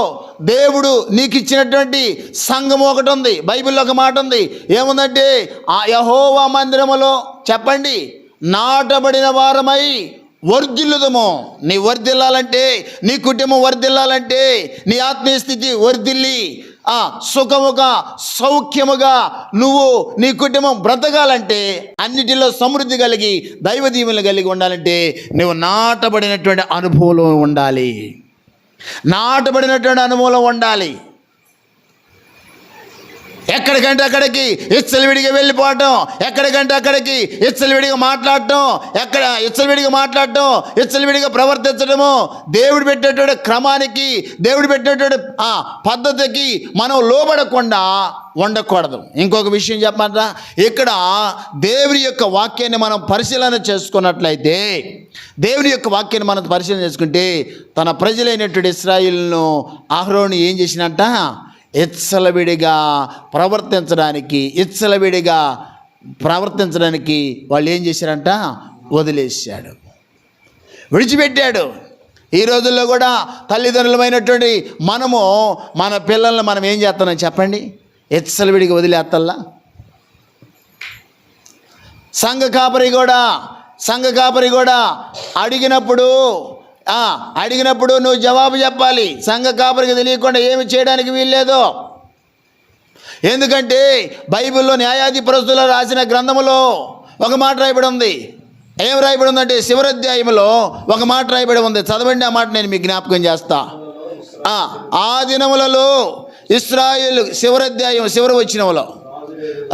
దేవుడు నీకు ఇచ్చినటువంటి సంఘము ఒకటి ఉంది. బైబిల్లో ఒక మాట ఉంది. ఏముందంటే ఆ యెహోవా మందిరములో చెప్పండి నాటబడిన వారమై వర్ధిల్లుదము. నీ వర్ధిల్లాలంటే, నీ కుటుంబం వర్ధిల్లాలంటే, నీ ఆత్మీయ స్థితి వర్ధిల్లి సుఖముగా సౌఖ్యముగా నువ్వు నీ కుటుంబం బ్రతకాలంటే, అన్నిటిలో సమృద్ధి కలిగి దైవ దీవెనలు కలిగి ఉండాలంటే నువ్వు నాటబడినటువంటి అనుభవం ఉండాలి. ఎక్కడికంటే అక్కడికి ఇచ్చలవిడిగా వెళ్ళిపోవటం, ఎక్కడికంటే అక్కడికి ఇచ్చలవిడిగా మాట్లాడటం, ఇచ్చలవిడిగా ప్రవర్తించడము, దేవుడు పెట్టేటువంటి క్రమానికి, దేవుడు పెట్టేటువంటి పద్ధతికి మనం లోబడకుండా ఉండకూడదు. ఇంకొక విషయం చెప్పమంటారా, ఇక్కడ దేవుని యొక్క వాక్యాన్ని మనం పరిశీలన చేసుకున్నట్లయితే, దేవుని యొక్క వాక్యాన్ని మనం పరిశీలన చేసుకుంటే, తన ప్రజలైనటువంటి ఇశ్రాయేలును అహరోను ఏం చేసినట్ట, ఇచ్చలవిడిగా ప్రవర్తించడానికి వాళ్ళు ఏం చేశారంట, వదిలేశాడు, విడిచిపెట్టాడు. ఈ రోజుల్లో కూడా తల్లిదండ్రులమైనటువంటి మనము మన పిల్లల్ని మనం ఏం చేస్తున్నాం చెప్పండి, ఇచ్చలవిడిగా వదిలేస్తల్లా. సంఘ కాపరి కూడా అడిగినప్పుడు నువ్వు జవాబు చెప్పాలి. సంఘ కాపరికి తెలియకుండా ఏమి చేయడానికి వీల్లేదు. ఎందుకంటే బైబిల్లో న్యాయాధిపతులు రాసిన గ్రంథములో ఒక మాట రాయబడి ఉంది. ఏం రాయబడి ఉందంటే, శివరాధ్యాయంలో ఒక మాట రాయబడి ఉంది. చదవండి, ఆ మాట నేను మీకు జ్ఞాపకం చేస్తా. ఆ దినములలో ఇశ్రాయేలు, శివరాధ్యాయం చివరి వచ్చినములో,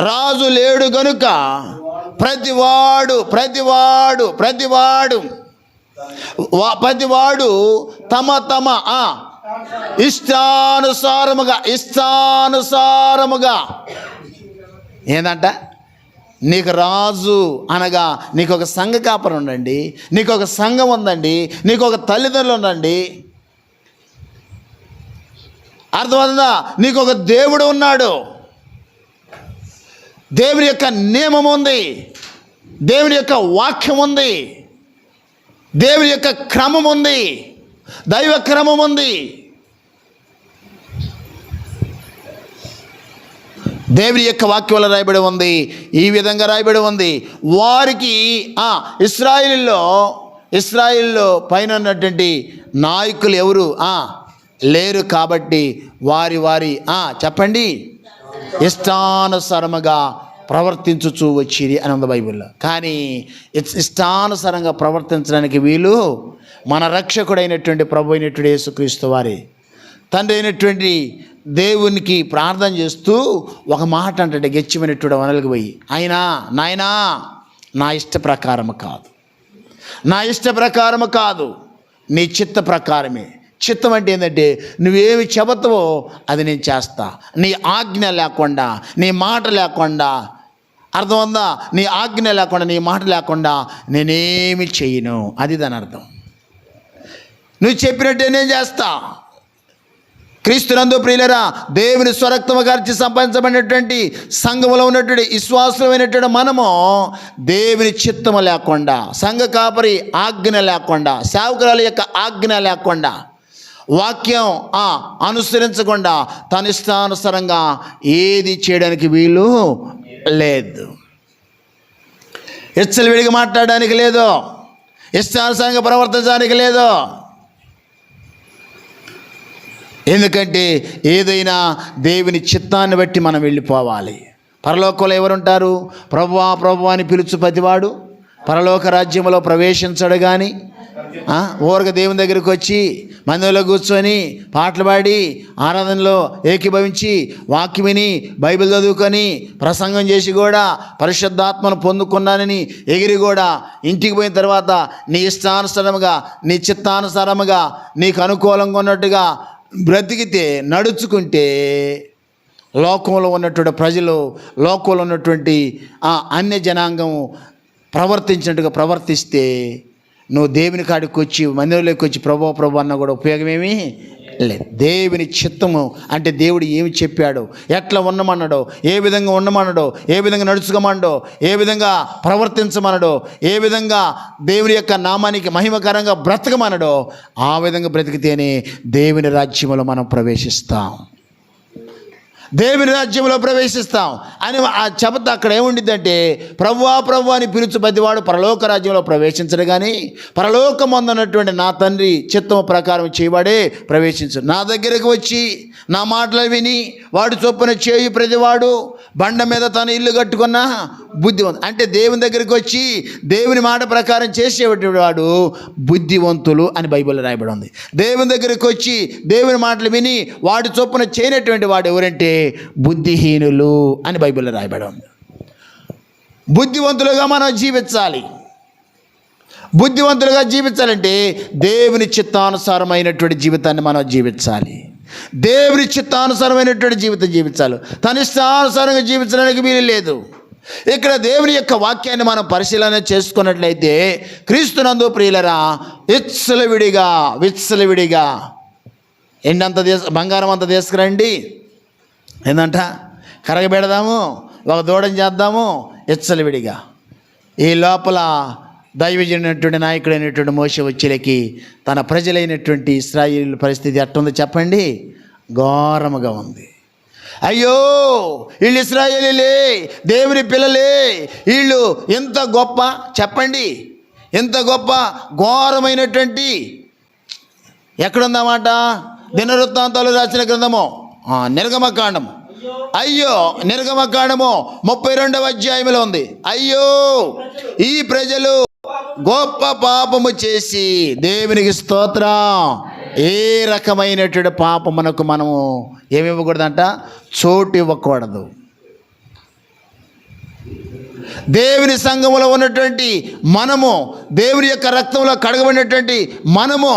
రాజు లేడు గనుక ప్రతివాడు తమ ఇష్టానుసారముగా ఏందంట, నీకు రాజు అనగా నీకు ఒక సంఘ కాపరి ఉండండి, నీకు ఒక సంఘం ఉందండి, నీకు ఒక తల్లిదండ్రులు ఉండండి, అర్థమవుతుందా, నీకు ఒక దేవుడు ఉన్నాడు, దేవుని యొక్క నియమం ఉంది, దేవుని యొక్క వాక్యం ఉంది, దేవుని యొక్క క్రమం ఉంది, దైవ క్రమం ఉంది. దేవుని యొక్క వాక్యంలో రాయబడి ఉంది, ఈ విధంగా రాయబడి ఉంది. వారికి ఇశ్రాయేలులో పైన ఉన్నటువంటి నాయకులు ఎవరు లేరు కాబట్టి వారి చెప్పండి, ఇష్టానుసారముగా ప్రవర్తించుచూ వచ్చిరి అని ఉంది బైబిల్లో. కానీ ఇష్టానుసారంగా ప్రవర్తించడానికి వీలు మన రక్షకుడైనటువంటి ప్రభు అయినటువంటి యేసుక్రీస్తు వారి తండ్రి అయినటువంటి దేవునికి ప్రార్థన చేస్తూ ఒక మాట అంటే గెచ్చిమైనటువంటి వనలకు పోయి, నాయనా నా ఇష్ట ప్రకారము కాదు, నీ చిత్త ప్రకారమే. చిత్తం అంటే ఏంటంటే, నువ్వేమి చెబుతావో అది నేను చేస్తా, నీ ఆజ్ఞ లేకుండా, నీ మాట లేకుండా, అర్థం, నీ ఆజ్ఞ లేకుండా, నీ మాట లేకుండా నేనేమి చెయ్యను, అది దాని అర్థం. నువ్వు చెప్పినట్టే నేను చేస్తా. క్రీస్తునందు ప్రియులరా, దేవుని స్వరక్తము గార్చి సంపాదించబడినటువంటి సంఘములో ఉన్నటువంటి విశ్వాసమైనటువంటి మనము దేవుని చిత్తము లేకుండా, సంఘ కాపరి ఆజ్ఞ లేకుండా, సేవకురాల యొక్క ఆజ్ఞ లేకుండా, వాక్యం అనుసరించకుండా తన ఇష్టానుసారంగా ఏది చేయడానికి వీలు లేదు. విడిగా మాట్లాడడానికి లేదు, ఇష్టానుసారంగా ప్రవర్తించడానికి లేదు. ఎందుకంటే ఏదైనా దేవుని చిత్తాన్ని బట్టి మనం వెళ్ళిపోవాలి. పరలోకంలో ఎవరుంటారు? ప్రభువా అని పిలుచు ప్రతివాడు పరలోక రాజ్యంలో ప్రవేశించడు. కానీ ఊరక దేవుని దగ్గరికి వచ్చి మందిరంలో కూర్చొని పాటలు పాడి ఆరాధనలో ఏకీభవించి వాక్యం విని బైబిల్ చదువుకొని ప్రసంగం చేసి కూడా పరిశుద్ధాత్మను పొందుకున్నానని ఎగిరి కూడా ఇంటికి పోయిన తర్వాత నీ ఇష్టానుసారముగా, నీ చిత్తానుసారముగా, నీకు అనుకూలంగా ఉన్నట్టుగా బ్రతికితే, నడుచుకుంటే, లోకంలో ఉన్నటువంటి ప్రజలు, లోకంలో ఉన్నటువంటి అన్య జనాంగం ప్రవర్తించినట్టుగా ప్రవర్తిస్తే, నువ్వు దేవుని కాడికి వచ్చి మందిరంలోకి వచ్చి ప్రభు అన్న కూడా ఉపయోగమేమీ లేదు. దేవుని చిత్తము అంటే దేవుడు ఏమి చెప్పాడో, ఎట్లా ఉండమన్నాడో, ఏ విధంగా ఉండమన్నాడో, ఏ విధంగా నడుచుకోమన్నాడో, ఏ విధంగా ప్రవర్తించమన్నాడో, ఏ విధంగా దేవుని యొక్క నామానికి మహిమకరంగా బ్రతకమన్నాడో, ఆ విధంగా బ్రతికితేనే దేవుని రాజ్యంలో మనం ప్రవేశిస్తాం అని చెబుతా. అక్కడ ఏముండిద్దంటే, ప్రభువా అని పిలుచు ప్రతివాడు పరలోక రాజ్యంలో ప్రవేశించడు, కానీ పరలోకమందున్నటువంటి నా తండ్రి చిత్తము ప్రకారం చేయవాడే ప్రవేశించు. నా దగ్గరకు వచ్చి నా మాటలు విని వాడు చొప్పున చేయు ప్రతివాడు బండ మీద తను ఇల్లు కట్టుకున్న బుద్ధివంతుడు. అంటే దేవుని దగ్గరికి వచ్చి దేవుని మాట ప్రకారం చేసేటువంటి వాడు బుద్ధివంతులు అని బైబిల్లో రాయబడి ఉంది. దేవుని దగ్గరికి వచ్చి దేవుని మాటలు విని వాడి చొప్పున చేయనటువంటి వాడు ఎవరంటే బుద్ధిహీనులు అని బైబిల్లో రాయబడి ఉంది. బుద్ధివంతులుగా మనం జీవించాలి. బుద్ధివంతులుగా జీవించాలంటే దేవుని చిత్తానుసారమైనటువంటి జీవితాన్ని మనం జీవించాలి. దేవుని చిత్తానుసారమైనటువంటి జీవితం జీవించాలి. తన ఇష్టానుసారంగా జీవించడానికి వీలు లేదు. ఇక్కడ దేవుని యొక్క వాక్యాన్ని మనం పరిశీలన చేసుకున్నట్లయితే క్రీస్తునందు ప్రియులరా విచ్చలవిడిగా ఎండంత బంగారం అంత తీసుకురండి, ఏందంట కరగబెడదాము, ఒక దూడం చేద్దాము, విచ్చలవిడిగా. ఈ లోపల దైవజనటువంటి నాయకుడైనటువంటి మోషే వచ్చేలకి తన ప్రజలైనటువంటి ఇశ్రాయేలు పరిస్థితి ఎట్టుందో చెప్పండి, ఘోరముగా ఉంది. అయ్యో వీళ్ళు ఇశ్రాయేలీలే, దేవుని పిల్లలే, వీళ్ళు ఎంత గొప్ప చెప్పండి, ఎంత గొప్ప ఘోరమైనటువంటి ఎక్కడుందన్నమాట దినవృత్తాంతాలు రాసిన గ్రంథము నిర్గమకాండము. అయ్యో నిర్గమకాండము 32వ అధ్యాయంలో ఉంది. అయ్యో ఈ ప్రజలు గొప్ప పాపము చేసి దేవునికి స్తోత్రం. ఏ రకమైనటువంటి పాపమునకు మనము ఏమివ్వకూడదంట, చోటు ఇవ్వకూడదు. దేవుని సంఘములో ఉన్నటువంటి మనము, దేవుని యొక్క రక్తంలో కడగబడినటువంటి మనము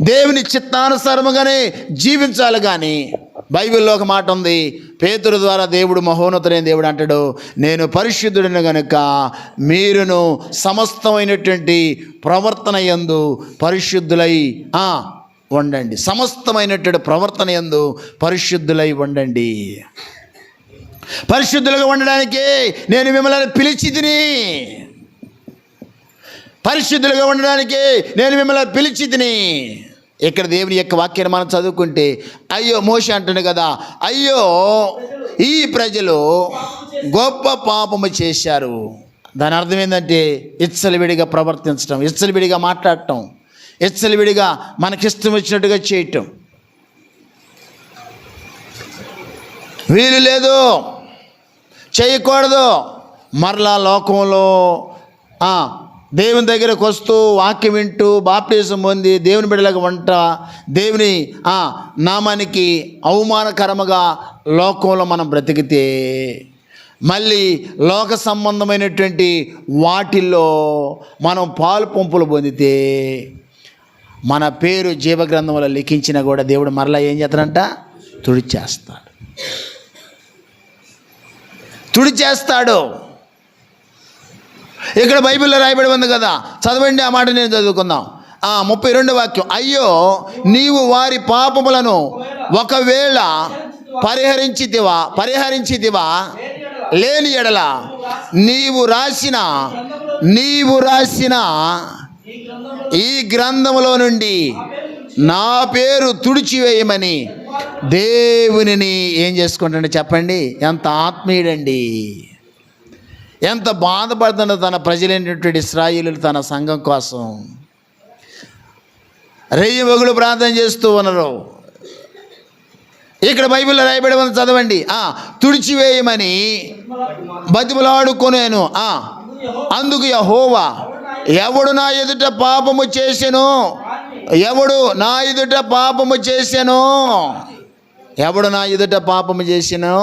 దేవుని చిత్తానుసారముగానే జీవించాలి. కానీ బైబిల్లో ఒక మాట ఉంది, పేతురు ద్వారా దేవుడు మహోన్నతుడైన దేవుడు అంటాడు, నేను పరిశుద్ధుడిని గనుక మీరును సమస్తమైనటువంటి ప్రవర్తన యందు పరిశుద్ధులై ఉండండి. సమస్తమైనటువంటి ప్రవర్తన యందు పరిశుద్ధులై ఉండండి. పరిశుద్ధులుగా ఉండడానికి నేను మిమ్మల్ని పిలిచితిని. పరిశుద్ధులుగా ఉండడానికి నేను మిమ్మల్ని పిలిచితిని. ఇక్కడ దేవుని యొక్క వాక్యాన్ని మనం చదువుకుంటే అయ్యో మోషే అంటుంది కదా, అయ్యో ఈ ప్రజలు గొప్ప పాపము చేశారు. దాని అర్థం ఏంటంటే ఇచ్చలవిడిగా ప్రవర్తించడం, ఇచ్చలవిడిగా మాట్లాడటం, ఇచ్చలవిడిగా మనకిష్టం వచ్చినట్టుగా చేయటం వీలు లేదు, చేయకూడదు. మరలా లోకంలో దేవుని దగ్గరకు వస్తూ వాక్యం వింటూ బాప్టిజం పొంది దేవుని బిడ్డలకు వంట దేవుని నామానికి అవమానకరముగా లోకంలో మనం బ్రతికితే, మళ్ళీ లోక సంబంధమైనటువంటి వాటిల్లో మనం పాలు పంపులు పొందితే మన పేరు జీవగ్రంథంలో లిఖించినా కూడా దేవుడు మరలా ఏం చేస్తాడంట, తుడిచేస్తాడు. ఇక్కడ బైబిల్లో రాయబడి ఉంది కదా, చదవండి ఆ మాట, నేను చదువుకుందాం. 32వ వాక్యం, అయ్యో నీవు వారి పాపములను ఒకవేళ పరిహరించితివా లేని ఎడల నీవు రాసిన ఈ గ్రంథములో నుండి నా పేరు తుడిచివేయమని దేవునిని ఏం చేసుకుంటాడో చెప్పండి. ఎంత ఆత్మీయుడండి, ఎంత బాధపడుతుండో తన ప్రజలైనటువంటి ఇశ్రాయేలు తన సంఘం కోసం రెయ్యి మొగులు ప్రార్థన చేస్తూ ఉన్నారు. ఇక్కడ బైబిల్లో రాయబడి ఉంది, చదవండి. తుడిచివేయమని బతిమలాడుకొనేను. అందుకు యెహోవా, ఎవడు నా ఎదుట పాపము చేసెను, ఎవడు నా ఎదుట పాపము చేసెను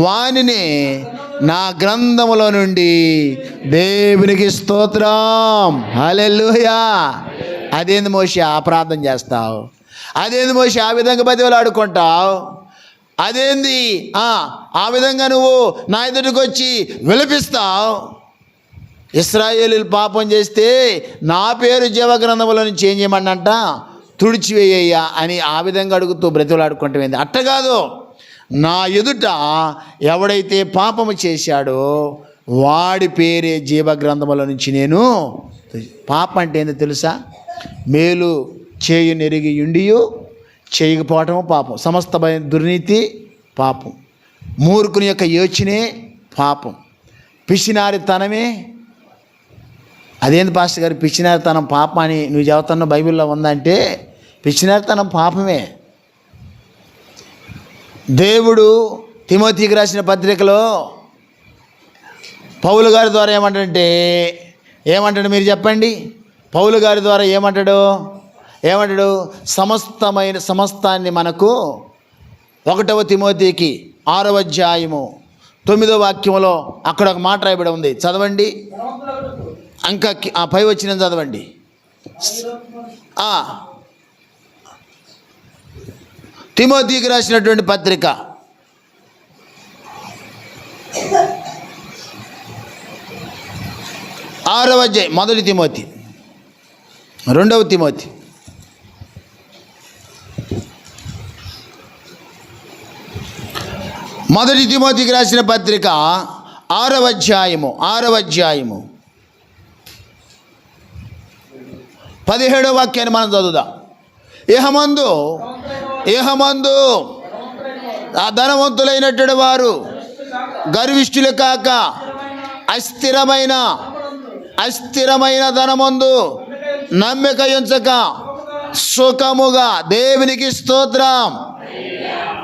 వానిని నా గ్రంథములో నుండి దేవునికి స్తోత్రం, హల్లెలూయా. అదేంది మోషే ఆ ప్రార్థన చేస్తావు, అదేంది మోషే ఆ విధంగా బతిమలాడుకుంటావు, అదేంది ఆ విధంగా నువ్వు నా ఎదుటికి వచ్చి విలపిస్తావు. ఇశ్రాయేలీయులు పాపం చేస్తే నా పేరు జీవగ్రంథంలో నుంచి ఏం చేయమన్నంట, తుడిచివేయ్యా అని ఆ విధంగా అడుగుతూ బ్రతిమలాడుకుంటామేంది? అట్ట కాదు, నా ఎదుట ఎవడైతే పాపము చేశాడో వాడి పేరే జీవగ్రంథములో నుంచి నేను. పాపం అంటే ఏందో తెలుసా? మేలు చేయు నెరిగి ఉండియు చేయకపోవటము పాపం, సమస్తమైన దుర్నీతి పాపం, మూర్ఖుని యొక్క యోచనే పాపం, పిసినారితనమే. అదేంది పాస్టర్ గారు పిచ్చినారితనం పాపం అని నువ్వు చదువుతున్న బైబిల్లో ఉందంటే, పిచ్చినారితనం పాపమే. దేవుడు తిమోతికి రాసిన పత్రికలో పౌలు గారి ద్వారా ఏమంటాడు మీరు చెప్పండి? పౌలు గారి ద్వారా ఏమంటాడు? సమస్తాన్ని మనకు 1 తిమోతికి 6వ అధ్యాయము 9వ వాక్యంలో అక్కడ ఒక మాట రాయబడి ఉంది, చదవండి. ఇంకా పై వచ్చిన చదవండి. తిమోతికి రాసినటువంటి పత్రిక 6వ అధ్యాయం 1 తిమోతి 2వ తిమోతి 1 తిమోతికి రాసిన పత్రిక 6వ అధ్యాయము 17వ వాక్యాన్ని మనం చదువుదాం. ఏహమందు ఆ ధనవంతులైనటువంటి వారు గర్విష్ఠులు కాక అస్థిరమైన ధనమందు నమ్మిక ఉంచక సుఖముగా, దేవునికి స్తోత్రం.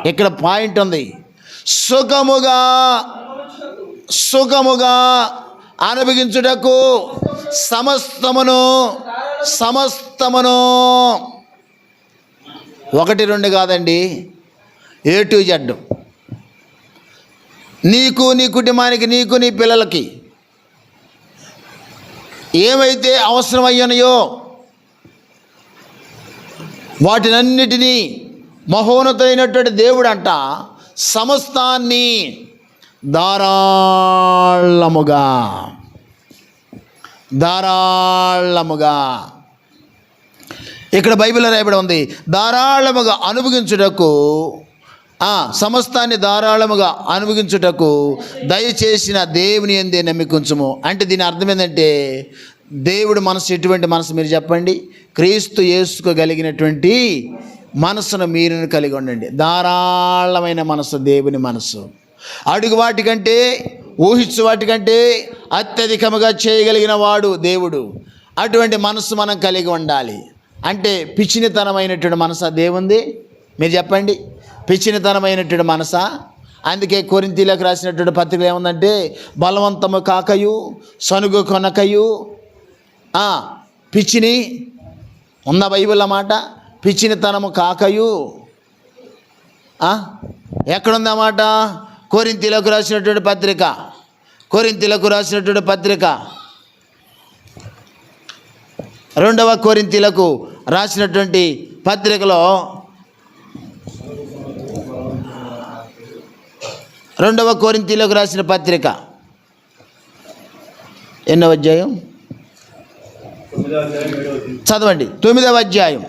ఇక్కడ పాయింట్ ఉంది, సుఖముగా అనుభవించుటకు సమస్తమును 1, 2 కాదండి, A to Z. నీకు, నీ కుటుంబానికి, నీకు, నీ పిల్లలకి ఏమైతే అవసరమయ్యాయో వాటినన్నిటినీ మహోన్నతమైనటువంటి దేవుడు అంట సమస్తాన్ని ధారాళముగా ఇక్కడ బైబిల్లో రాయబడి ఉంది, ధారాళముగా అనుభవించుటకు, సమస్తాన్ని ధారాళముగా అనుభవించుటకు దయచేసిన దేవుని యందే నమ్మికుంచుము. అంటే దీని అర్థం ఏంటంటే దేవుడు మనసు ఎటువంటి మనసు మీరు చెప్పండి? క్రీస్తు యేసుకు కలిగినటువంటి మనసును మీరు కలిగి ఉండండి. ధారాళమైన మనసు దేవుని మనసు. అడుగు వాటికంటే, ఊహించు వాటికంటే అత్యధికముగా చేయగలిగిన వాడు దేవుడు. అటువంటి మనసు మనం కలిగి ఉండాలి. అంటే పిచ్చినితనమైనటువంటి మనసా దేవుంది? మీరు చెప్పండి, పిచ్చినితనమైనటువంటి మనసా? అందుకే కొరింథీయులకు రాసినటువంటి పత్రికలు ఏముందంటే, బలవంతము కాకయు సనుగు కొనకయు పిచ్చిని ఉన్న బైబిల్ మాట, పిచ్చినితనము కాకయు ఎక్కడుందన్నమాట? కొరింథీయులకు రాసినటువంటి పత్రిక 2వ కొరింథీయులకు రాసినటువంటి పత్రికలో 2వ కొరింథీయులకు రాసిన పత్రిక ఎన్నవ అధ్యాయం? చదవండి. 9వ అధ్యాయం.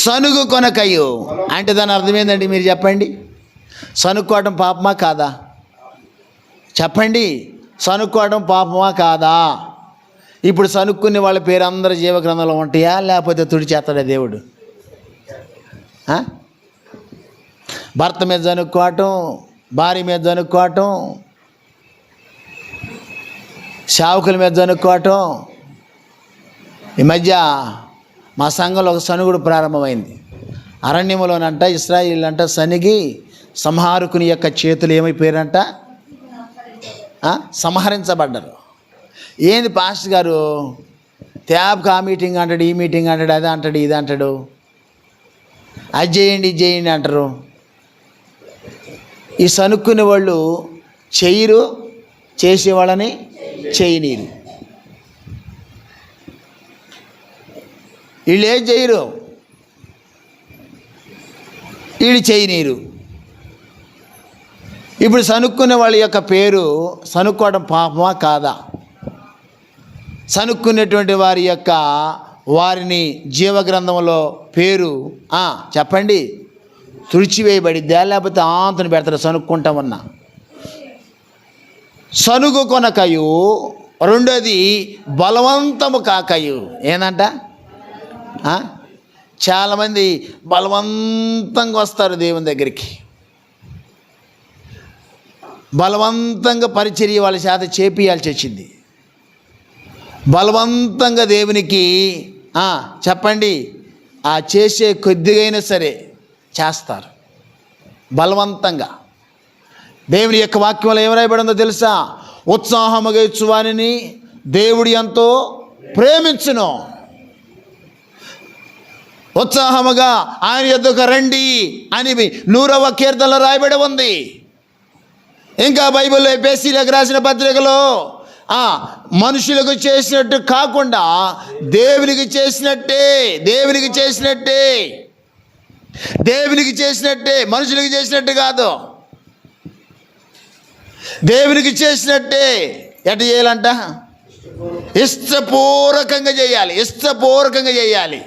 సనుగు కొనకయ్యు అంటే దాని అర్థం ఏంటండి మీరు చెప్పండి? సనుక్కోవడం పాపమా కాదా? చెప్పండి, సనుక్కోవడం పాపమా కాదా? ఇప్పుడు సనుక్కునే వాళ్ళ పేరు అందరూ జీవగ్రంథంలో ఉంటాయా, లేకపోతే తుడిచేస్తాడా దేవుడు? భర్త మీద జనుక్కోవటం, భార్య మీద జనుక్కోవటం, సేవకుల మీద జనుక్కోవటం. ఈ మధ్య మా సంఘంలో ఒక సనుగుడు ప్రారంభమైంది. అరణ్యములోనంట ఇశ్రాయేలు అంట సనిగి సంహారకుని యొక్క చేతులు ఏమైపోయారంట? సంహరించబడ్డారు. ఏంది పాస్టర్ గారు ట్యాబ్కి ఆ మీటింగ్ అంటాడు, ఈ మీటింగ్ అంటాడు, అది అంటాడు, ఇది అంటాడు, అది చేయండి, ఇది చేయండి అంటారు. ఈ సనుక్కునే వాళ్ళు చెయ్యరు, చేసేవాళ్ళని చేయనీరు. వీళ్ళు ఏం చేయరు, వీళ్ళు చేయనీరు. ఇప్పుడు సనుక్కునే వాళ్ళ యొక్క పేరు సనుక్కోవడం పాపమా కాదా? సనుక్కునేటువంటి వారిని జీవగ్రంథంలో పేరు చెప్పండి తుడిచివేయబడిద్దా, లేకపోతే ఆంతను పెడతారు సనుక్కుంటామన్నా? సనుగు కొనకయు, రెండోది బలవంతము కాకయు. ఏందంట? చాలామంది బలవంతంగా వస్తారు దేవుని దగ్గరికి, బలవంతంగా పరిచర్య వాళ్ళ చేత చేపియాల్సి వచ్చింది. బలవంతంగా దేవునికి చెప్పండి చేసే కొద్దిగైనా సరే చేస్తారు. బలవంతంగా. దేవుని యొక్క వాక్యంలో ఏం రాయబడిందో తెలుసా? ఉత్సాహముగా ఇచ్చువానిని దేవుడు ఎంతో ప్రేమించును. ఉత్సాహముగా ఆయన యొద్దకు రండి అని 100వ కీర్తనలో రాయబడి ఉంది. ఇంకా బైబిల్లో ఎఫెసీయులకు రాసిన పత్రికలో మనుషులకు చేసినట్టు కాకుండా దేవునికి చేసినట్టే, దేవునికి చేసినట్టే, దేవునికి చేసినట్టే, మనుషులకు చేసినట్టు కాదు, దేవునికి చేసినట్టే. ఎట్ట చేయాలంట? ఇష్టపూర్వకంగా చేయాలి, ఇష్టపూర్వకంగా చేయాలి,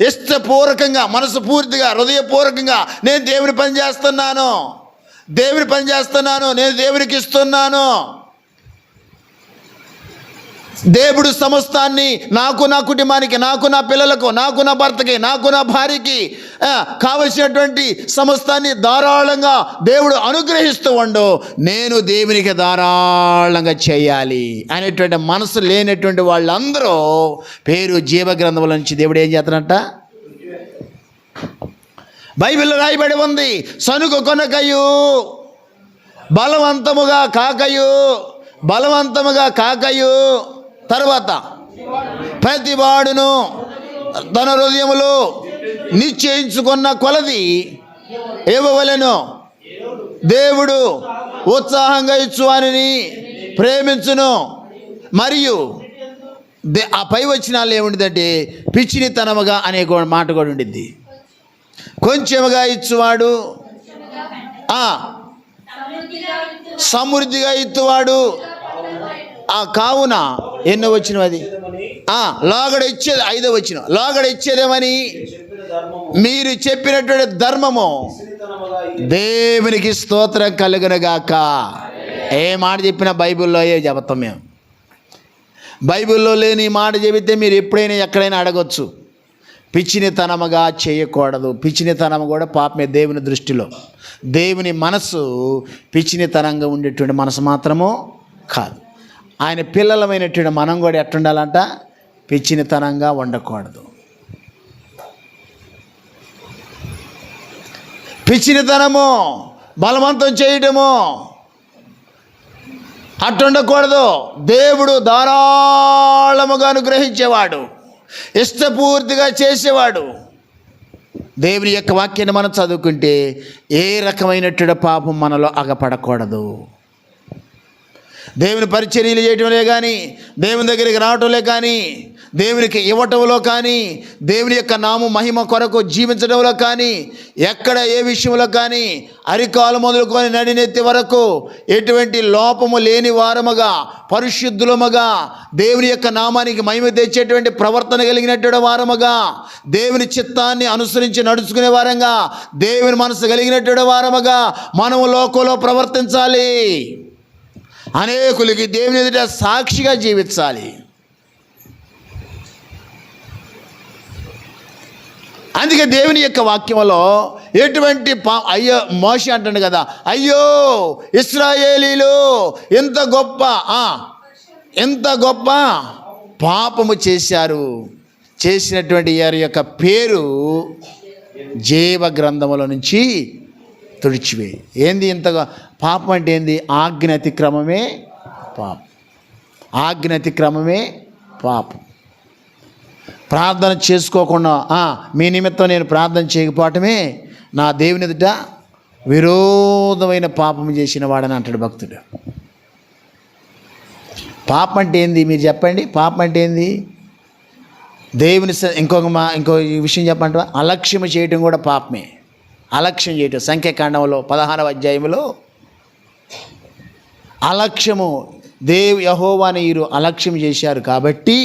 ఇష్టపూర్వకంగా, మనసు పూర్తిగా, హృదయపూర్వకంగా. నేను దేవుని పని చేస్తున్నాను, దేవుని పని చేస్తున్నాను, నేను దేవునికి ఇస్తున్నాను. దేవుడు సమస్తాన్ని నాకు, నా కుటుంబానికి, నాకు, నా పిల్లలకు, నాకు, నా భర్తకి, నాకు, నా భార్యకి కావలసినటువంటి సమస్తాన్ని ధారాళంగా దేవుడు అనుగ్రహిస్తూ ఉండు. నేను దేవునికి ధారాళంగా చేయాలి అనేటువంటి మనసు లేనటువంటి వాళ్ళందరూ పేరు జీవగ్రంథముల నుంచి దేవుడు ఏం చేస్తాడంట? బైబిల్లో రాయబడి ఉంది, సనుగు కొనకయు బలవంతముగా కాకయు, బలవంతముగా కాకయు. తర్వాత ప్రతివాడును తన హృదయములో నిశ్చయించుకున్న కొలది ఇవ్వవలెను. దేవుడు ఉత్సాహంగా ఇచ్చువానిని ప్రేమించును. మరియు ఆ పై వచనాలు ఏముంటుందంటే పిచ్చినితనముగా అనే మాట కూడా ఉండిద్ది. కొంచెముగా ఇచ్చువాడు సమృద్ధిగా ఇచ్చువాడు. కావున ఎన్నో వచ్చిన అది లోగడ ఇచ్చేది 5వ వచనం, లోగడ ఇచ్చేదేమని మీరు చెప్పినటువంటి ధర్మము దేవునికి స్తోత్రం కలుగునుగాక. ఏ మాట చెప్పినా బైబిల్లో చెబుతాం మేము. బైబిల్లో లేని మాట చెబితే మీరు ఎప్పుడైనా ఎక్కడైనా అడగొచ్చు. పిచ్చినితనముగా చేయకూడదు. పిచ్చినితనం కూడా పాపమే దేవుని దృష్టిలో. దేవుని మనసు పిచ్చినితనంగా ఉండేటువంటి మనసు మాత్రము కాదు. ఆయన పిల్లలమైనటువంటి మనం కూడా ఎట్టుండాలంట? పిచ్చినితనంగా ఉండకూడదు. పిచ్చినితనము, బలవంతం చేయటము అట్టుండకూడదు. దేవుడు ధారాళముగా అనుగ్రహించేవాడు, ఇష్టపూర్తిగా చేసేవాడు. దేవుని యొక్క వాక్యాన్ని మనం చదువుకుంటే ఏ రకమైనటువంటి పాపం మనలో అగపడకూడదు. దేవుని పరిచర్యలు చేయటంలో కానీ, దేవుని దగ్గరికి రావటంలో కానీ, దేవునికి ఇవ్వటంలో కానీ, దేవుని యొక్క నామ మహిమ కొరకు జీవించడంలో కానీ, ఎక్కడ ఏ విషయంలో కానీ అరికాలు మొదలుకొని నడినెత్తి వరకు ఎటువంటి లోపము లేని వారముగా, పరిశుద్ధులముగా, దేవుని యొక్క నామానికి మహిమ తెచ్చేటువంటి ప్రవర్తన కలిగినటువంటి వారముగా, దేవుని చిత్తాన్ని అనుసరించి నడుచుకునే వారంగా, దేవుని మనసు కలిగినటువంటి వారముగా మనము లోకంలో ప్రవర్తించాలి. అనేకులకి దేవుని ఎదుట సాక్షిగా జీవించాలి. అందుకే దేవుని యొక్క వాక్యంలో ఎటువంటి అయ్యో మోషే అంటాడు కదా, అయ్యో ఇశ్రాయేలీలు ఎంత గొప్ప పాపము చేశారు, చేసినటువంటి వారి యొక్క పేరు జీవ గ్రంథముల నుంచి తుడిచివేయి. ఏంది ఇంతగా పాపం అంటే ఏంది? ఆజ్ఞ అతిక్రమమే పాపం. ఆజ్ఞ అతిక్రమమే పాపం. ప్రార్థన చేసుకోకుండా మీ నిమిత్తం నేను ప్రార్థన చేయకపోవటమే నా దేవుని ఎదుట విరోధమైన పాపం చేసిన వాడని అంటాడు భక్తుడు. పాపం అంటే ఏంది మీరు చెప్పండి? పాపం అంటే ఏంది? దేవుని ఇంకో విషయం చెప్పండి, అలక్ష్యం చేయటం కూడా పాపమే. అలక్ష్యం చేయటం సంఖ్యాకాండంలో 16వ అధ్యాయంలో అలక్ష్యము, యెహోవాని వీరు అలక్ష్యం చేశారు కాబట్టి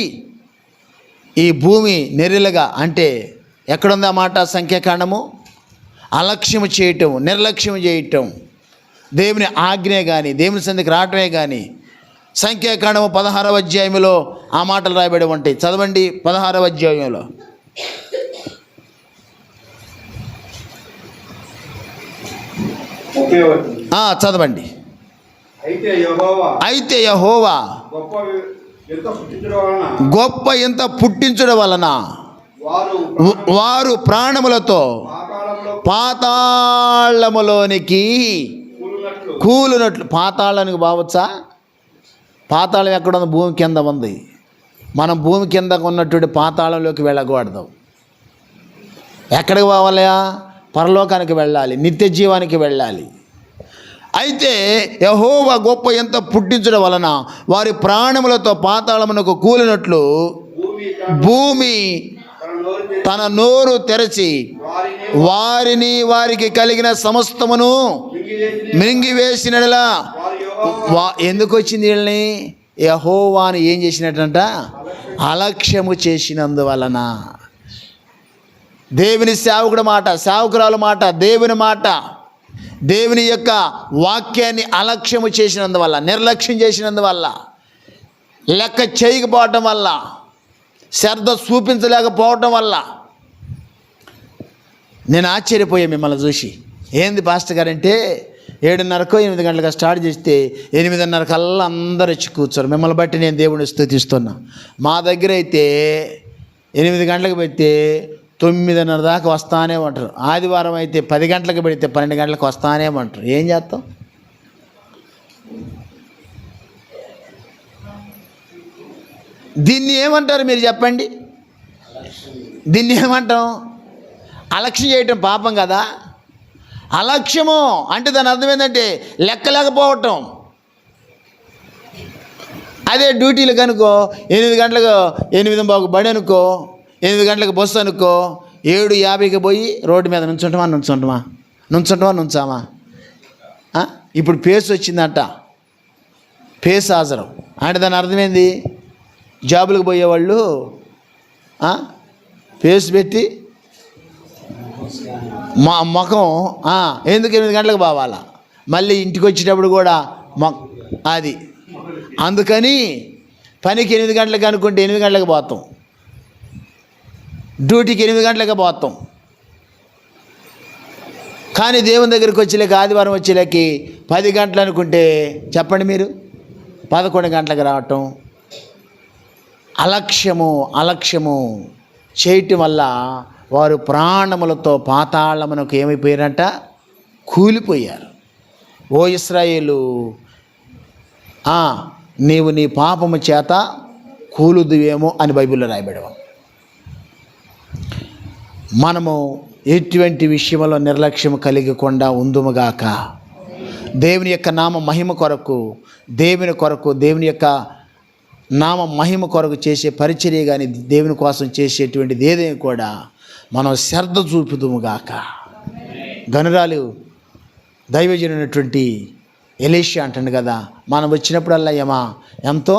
ఈ భూమి నెర్రెలుగా, అంటే ఎక్కడుంది ఆ మాట? సంఖ్యాకాండము. అలక్ష్యము చేయటం, నిర్లక్ష్యం చేయటం, దేవుని ఆజ్ఞే కానీ, దేవుని సన్నిధికి రావటమే కానీ. సంఖ్యాకాండము 16వ అధ్యాయంలో ఆ మాటలు రాయబడి ఉంటాయి. చదవండి 16వ అధ్యాయంలో. చదవండి. అయితే యెహోవా గొప్ప ఎంత పుట్టించడం వలన వారు ప్రాణములతో పాతాళములోనికి కూలునట్లు. పాతాళానికి బావచ్చా? పాతాళం ఎక్కడ ఉంది? భూమి కింద ఉంది. మనం భూమి కింద ఉన్నటువంటి పాతాళంలోకి వెళ్ళకూడదు. ఎక్కడికి పోవాలయా? పరలోకానికి వెళ్ళాలి, నిత్య జీవానికి వెళ్ళాలి. అయితే యెహోవా గొప్ప ఎంత పుట్టించడం వలన వారి ప్రాణములతో పాతాళమునకు కూలినట్లు భూమి తన నోరు తెరచి వారిని వారికి కలిగిన సమస్తమును మింగివేసినలా. ఎందుకు వచ్చింది వీళ్ళని? యెహోవాను ఏం చేసినట్టంట? అలక్ష్యము చేసినందువలన. దేవుని సేవకుడి మాట, సేవకురాల మాట, దేవుని మాట, దేవుని యొక్క వాక్యాన్ని అలక్ష్యము చేసినందువల్ల, నిర్లక్ష్యం చేసినందువల్ల, లెక్క చేయకపోవటం వల్ల, శ్రద్ధ చూపించలేకపోవటం వల్ల నేను ఆశ్చర్యపోయాను మిమ్మల్ని చూసి. ఏంది పాస్టర్ గారంటే 7:30కో 8 గంటలకు స్టార్ట్ చేస్తే 8:30 కల్లా అందరు వచ్చి కూర్చోరు. మిమ్మల్ని బట్టి నేను దేవుని స్తుతిస్తున్నా. మా దగ్గర అయితే 8 గంటలకు పెడితే 9:30 దాకా వస్తానే ఉంటారు. ఆదివారం అయితే 10 గంటలకు పెడితే 12 గంటలకు వస్తానే ఉంటారు. ఏం చేస్తాం? దీన్ని ఏమంటారు మీరు చెప్పండి? దీన్ని ఏమంటాం? అలక్ష్యం చేయటం పాపం కదా. అలక్ష్యము అంటే దాని అర్థం ఏంటంటే లెక్కలేకపోవటం. అదే డ్యూటీలు కనుకో 8 గంటలకు 8:15 బడి అనుకో, 8 గంటలకు బస్సు అనుకో, 7:50కి పోయి రోడ్డు మీద నుంచామా? ఇప్పుడు పేసు వచ్చిందంట, పేసు హాజరు అంటే దాని అర్థమైంది జాబులకు పోయేవాళ్ళు పేసు పెట్టి ముఖం ఎందుకు 8 గంటలకు పోవాలా, మళ్ళీ ఇంటికి వచ్చేటప్పుడు కూడా అది. అందుకని పనికి 8 గంటలకు అనుకుంటే 8 గంటలకు పోతాం, డ్యూటీకి 8 గంటలకు పోతాం. కానీ దేవుని దగ్గరికి వచ్చేలేక ఆదివారం వచ్చేలేకి 10 గంటలు అనుకుంటే చెప్పండి మీరు 11 గంటలకు రావటం. అలక్ష్యము చేయటం వల్ల వారు ప్రాణములతో పాతాళమునకు ఏమైపోయారంట? కూలిపోయారు. ఓ ఇశ్రాయేలు, నీవు నీ పాపము చేత కూలుదువేమో అని బైబిల్లో రాయబడవు. మనము ఎటువంటి విషయంలో నిర్లక్ష్యం కలిగకుండా ఉందుముగాక. దేవుని యొక్క నామ మహిమ కొరకు, దేవుని యొక్క నామ మహిమ కొరకు చేసే పరిచర్య కానీ దేవుని కోసం చేసేటువంటిది ఏదైనా కూడా మనం శ్రద్ధ చూపుదుముగాక. గనురాలు దైవజనునటువంటి ఎలీషా అంటాడు కదా, మనం వచ్చినప్పుడల్లా ఎంతో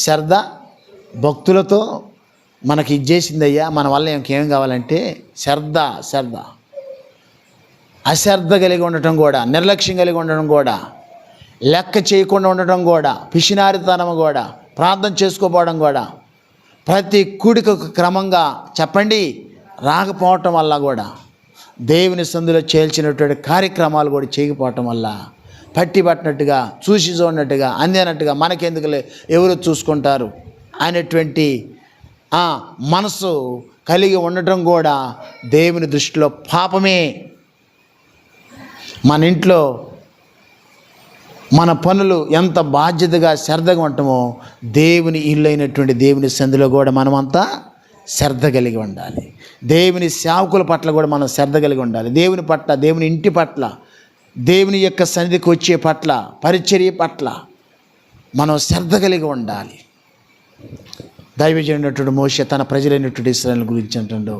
శ్రద్ధ భక్తులతో మనకి ఇది చేసిందయ్యా, మన వల్ల ఇంకేం కావాలంటే శ్రద్ధ. అశ్రద్ధ కలిగి ఉండటం కూడా, నిర్లక్ష్యం కలిగి ఉండటం కూడా, లెక్క చేయకుండా ఉండటం కూడా, పిసినారితనం కూడా, ప్రార్థన చేసుకోపోవడం కూడా, ప్రతి కూడికకు క్రమంగా చెప్పండి రాకపోవటం వల్ల కూడా, దేవుని సందులో చేల్చినటువంటి కార్యక్రమాలు కూడా చేయకపోవటం వల్ల, పట్టి పట్టినట్టుగా, చూసి చూడనట్టుగా, అందేనట్టుగా, మనకెందుకులే ఎవరు చూసుకుంటారు అనేటువంటి మనసు కలిగి ఉండటం కూడా దేవుని దృష్టిలో పాపమే. మన ఇంట్లో మన పనులు ఎంత బాధ్యతగా శ్రద్ధగా ఉంటామో దేవుని ఇల్లు అయినటువంటి దేవుని సంధిలో కూడా మనమంతా శ్రద్ధ కలిగి ఉండాలి. దేవుని సేవకుల పట్ల కూడా మనం శ్రద్ధ కలిగి ఉండాలి. దేవుని పట్ల, దేవుని ఇంటి పట్ల, దేవుని యొక్క సన్నిధికి వచ్చే పట్ల, పరిచర్య పట్ల మనం శ్రద్ధ కలిగి ఉండాలి. దైవజనుడైనటువంటి మోషే తన ప్రజలైనటువంటి ఇశ్రాయేలు గురించి అంటుండో,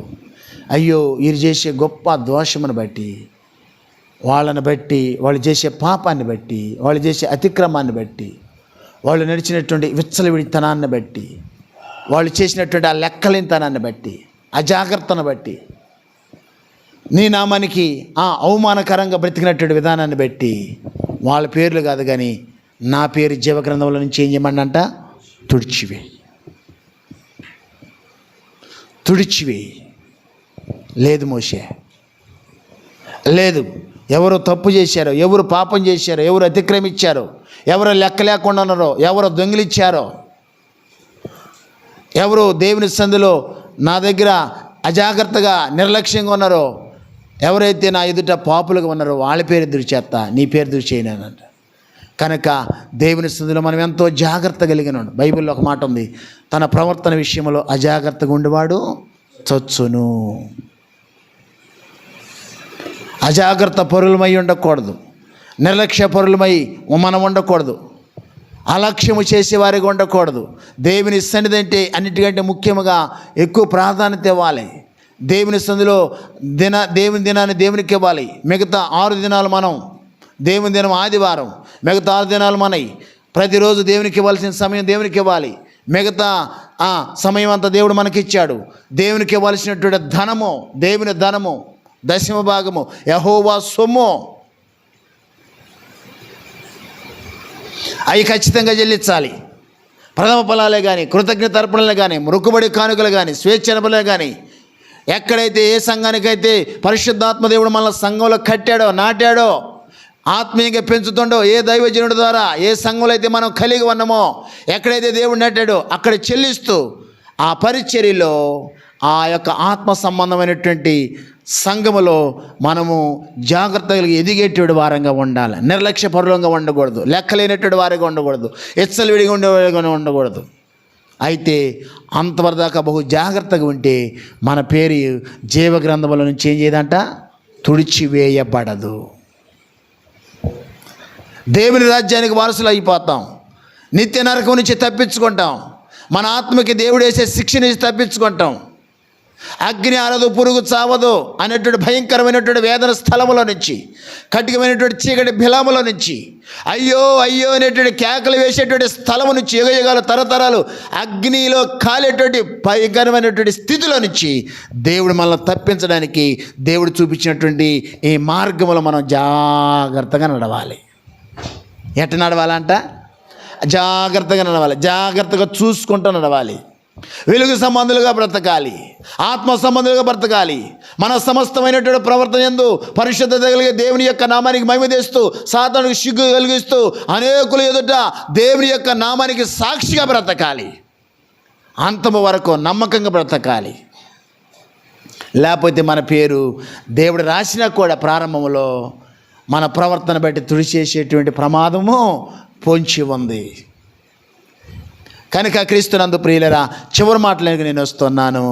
అయ్యో వీరు చేసే గొప్ప దోషమును బట్టి, వాళ్ళని బట్టి, వాళ్ళు చేసే పాపాన్ని బట్టి, వాళ్ళు చేసే అతిక్రమాన్ని బట్టి, వాళ్ళు నడిచినటువంటి విచ్చలవిడితనాన్ని బట్టి, వాళ్ళు చేసినటువంటి ఆ లెక్కలేనితనాన్ని బట్టి, అజాగ్రత్తను బట్టి, నీ నామానికి అవమానకరంగా బ్రతికినటువంటి విధానాన్ని బట్టి వాళ్ళ పేర్లు కాదు కానీ నా పేరు జీవగ్రంథంలో నుంచి ఏం చేయమంట? తుడిచివేయి. లేదు మోషే, లేదు. ఎవరు తప్పు చేశారో, ఎవరు పాపం చేశారో, ఎవరు అతిక్రమించారో, ఎవరు లెక్క లేకుండా ఉన్నారో, ఎవరు దొంగిలిచ్చారో, ఎవరు దేవుని సందులో నా దగ్గర అజాగ్రత్తగా నిర్లక్ష్యంగా ఉన్నారో, ఎవరైతే నా ఎదుట పాపులుగా ఉన్నారో వాళ్ళ పేరు ఎదురు చేస్తా, నీ పేరు ఎదురు చేయనంట. కనుక దేవుని స్థుతిలో మనం ఎంతో జాగ్రత్త కలిగిన ఉన్నాం. బైబిల్లో ఒక మాట ఉంది, తన ప్రవర్తన విషయంలో అజాగ్రత్తగా ఉండేవాడు చచ్చును. అజాగ్రత్త పరులమై ఉండకూడదు, నిర్లక్ష్య పరులమై మనం ఉండకూడదు, అలక్ష్యము చేసేవారిగా ఉండకూడదు. దేవుని సన్నిధి అంటే అన్నిటికంటే ముఖ్యంగా ఎక్కువ ప్రాధాన్యత ఇవ్వాలి. దేవుని సన్నిధిలో దేవుని దినాన్ని దేవునికి ఇవ్వాలి. మిగతా 6 దినాలు మనం, దేవుని దినం ఆదివారం, మిగతా 6 దినాలు మనవి. ప్రతిరోజు దేవునికి ఇవ్వాల్సిన సమయం దేవునికి ఇవ్వాలి. మిగతా సమయం అంతా దేవుడు మనకిచ్చాడు. దేవునికి ఇవ్వాల్సినటువంటి ధనము, దేవుని ధనము, దశమ భాగము, యెహోవా సొమ్ము, అవి ఖచ్చితంగా చెల్లించాలి. ప్రథమ ఫలాలే కానీ, కృతజ్ఞత అర్పణలే కానీ, మొక్కుబడి కానుకలు కానీ, స్వేచ్ఛనబలే కానీ, ఎక్కడైతే ఏ సంఘానికైతే పరిశుద్ధాత్మ దేవుడు మనల్ని సంఘంలో కట్టాడో, నాటాడో, ఆత్మీయంగా పెంచుతుండో, ఏ దైవజనుడి ద్వారా ఏ సంఘంలో అయితే మనం కలిగి ఉన్నామో, ఎక్కడైతే దేవుడు నాటాడో అక్కడ చెల్లిస్తూ ఆ పరిచర్యలో ఆ యొక్క ఆత్మ సంబంధమైనటువంటి సంఘములో మనము జాగ్రత్తగా ఎదిగేటువంటి వారంగా ఉండాలి. నిర్లక్ష్యపరులంగా ఉండకూడదు, లెక్కలేనటువంటి వారిగా ఉండకూడదు, ఎచ్చలవిడిగా ఉండేవారిగా ఉండకూడదు. అయితే అంతవరదాకా బహు జాగ్రత్తగా ఉంటే మన పేరు జీవగ్రంథముల నుంచి ఏం చేయదంట, తుడిచివేయబడదు. దేవుని రాజ్యానికి వారసులు అయిపోతాం. నిత్య నరకం నుంచి తప్పించుకుంటాం. మన ఆత్మకి దేవుడు వేసే శిక్ష నుంచి తప్పించుకుంటాం. అగ్ని ఆరదు, పురుగు చావదు అనేటువంటి భయంకరమైనటువంటి వేదన స్థలములో నుంచి, కఠినమైనటువంటి చీకటి బిలాములో నుంచి, అయ్యో అయ్యో అనేటువంటి కేకలు వేసేటువంటి స్థలము నుంచి, యుగయుగాలు తరతరాలు అగ్నిలో కాలేటువంటి భయంకరమైనటువంటి స్థితిలో నుంచి దేవుడు మనల్ని తప్పించడానికి దేవుడు చూపించినటువంటి ఈ మార్గంలో మనం జాగ్రత్తగా నడవాలి. ఎట్ట నడవాలంట? జాగ్రత్తగా నడవాలి, జాగ్రత్తగా చూసుకుంటూ నడవాలి. వెలుగు సంబంధులుగా బ్రతకాలి, ఆత్మ సంబంధులుగా బ్రతకాలి. మన సమస్తమైనటువంటి ప్రవర్తన యందు పరిశుద్ధత కలిగే దేవుని యొక్క నామానికి మహిమ తెస్తూ, సాతానుకు సిగ్గు కలిగిస్తూ, అనేకుల ఎదుట దేవుని యొక్క నామానికి సాక్షిగా బ్రతకాలి. అంతము వరకు నమ్మకంగా బ్రతకాలి. లేకపోతే మన పేరు దేవుడు రాసినా కూడా ప్రారంభంలో మన ప్రవర్తన బట్టి తుడిచేసేటువంటి ప్రమాదము పొంచి ఉంది. కనుక క్రీస్తునందు ప్రియులరా, చివరి మాటలకు నేను వస్తున్నాను.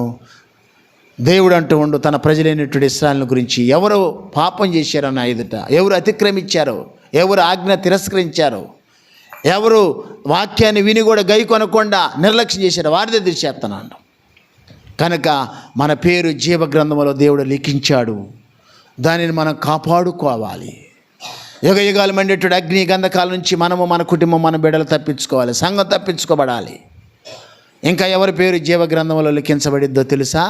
దేవుడు అంటూ ఉండు తన ప్రజలైనటువంటి ఇశ్రాయేలును గురించి, ఎవరు పాపం చేశారో నా ఎదుట, ఎవరు అతిక్రమించారో, ఎవరు ఆజ్ఞ తిరస్కరించారో, ఎవరు వాక్యాన్ని విని కూడా గైకొనకుండా నిర్లక్ష్యం చేశారో వారి దగ్గర చేస్తున్నాను. కనుక మన పేరు జీవగ్రంథంలో దేవుడు లిఖించాడు. దానిని మనం కాపాడుకోవాలి. యుగయుగాలు మండేటువంటి అగ్ని గంధకాల నుంచి మనము, మన కుటుంబం, మన బిడ్డలు తప్పించుకోవాలి. సంఘం తప్పించుకోబడాలి. ఇంకా ఎవరి పేరు జీవగ్రంథంలో లిఖించబడిద్దో తెలుసా?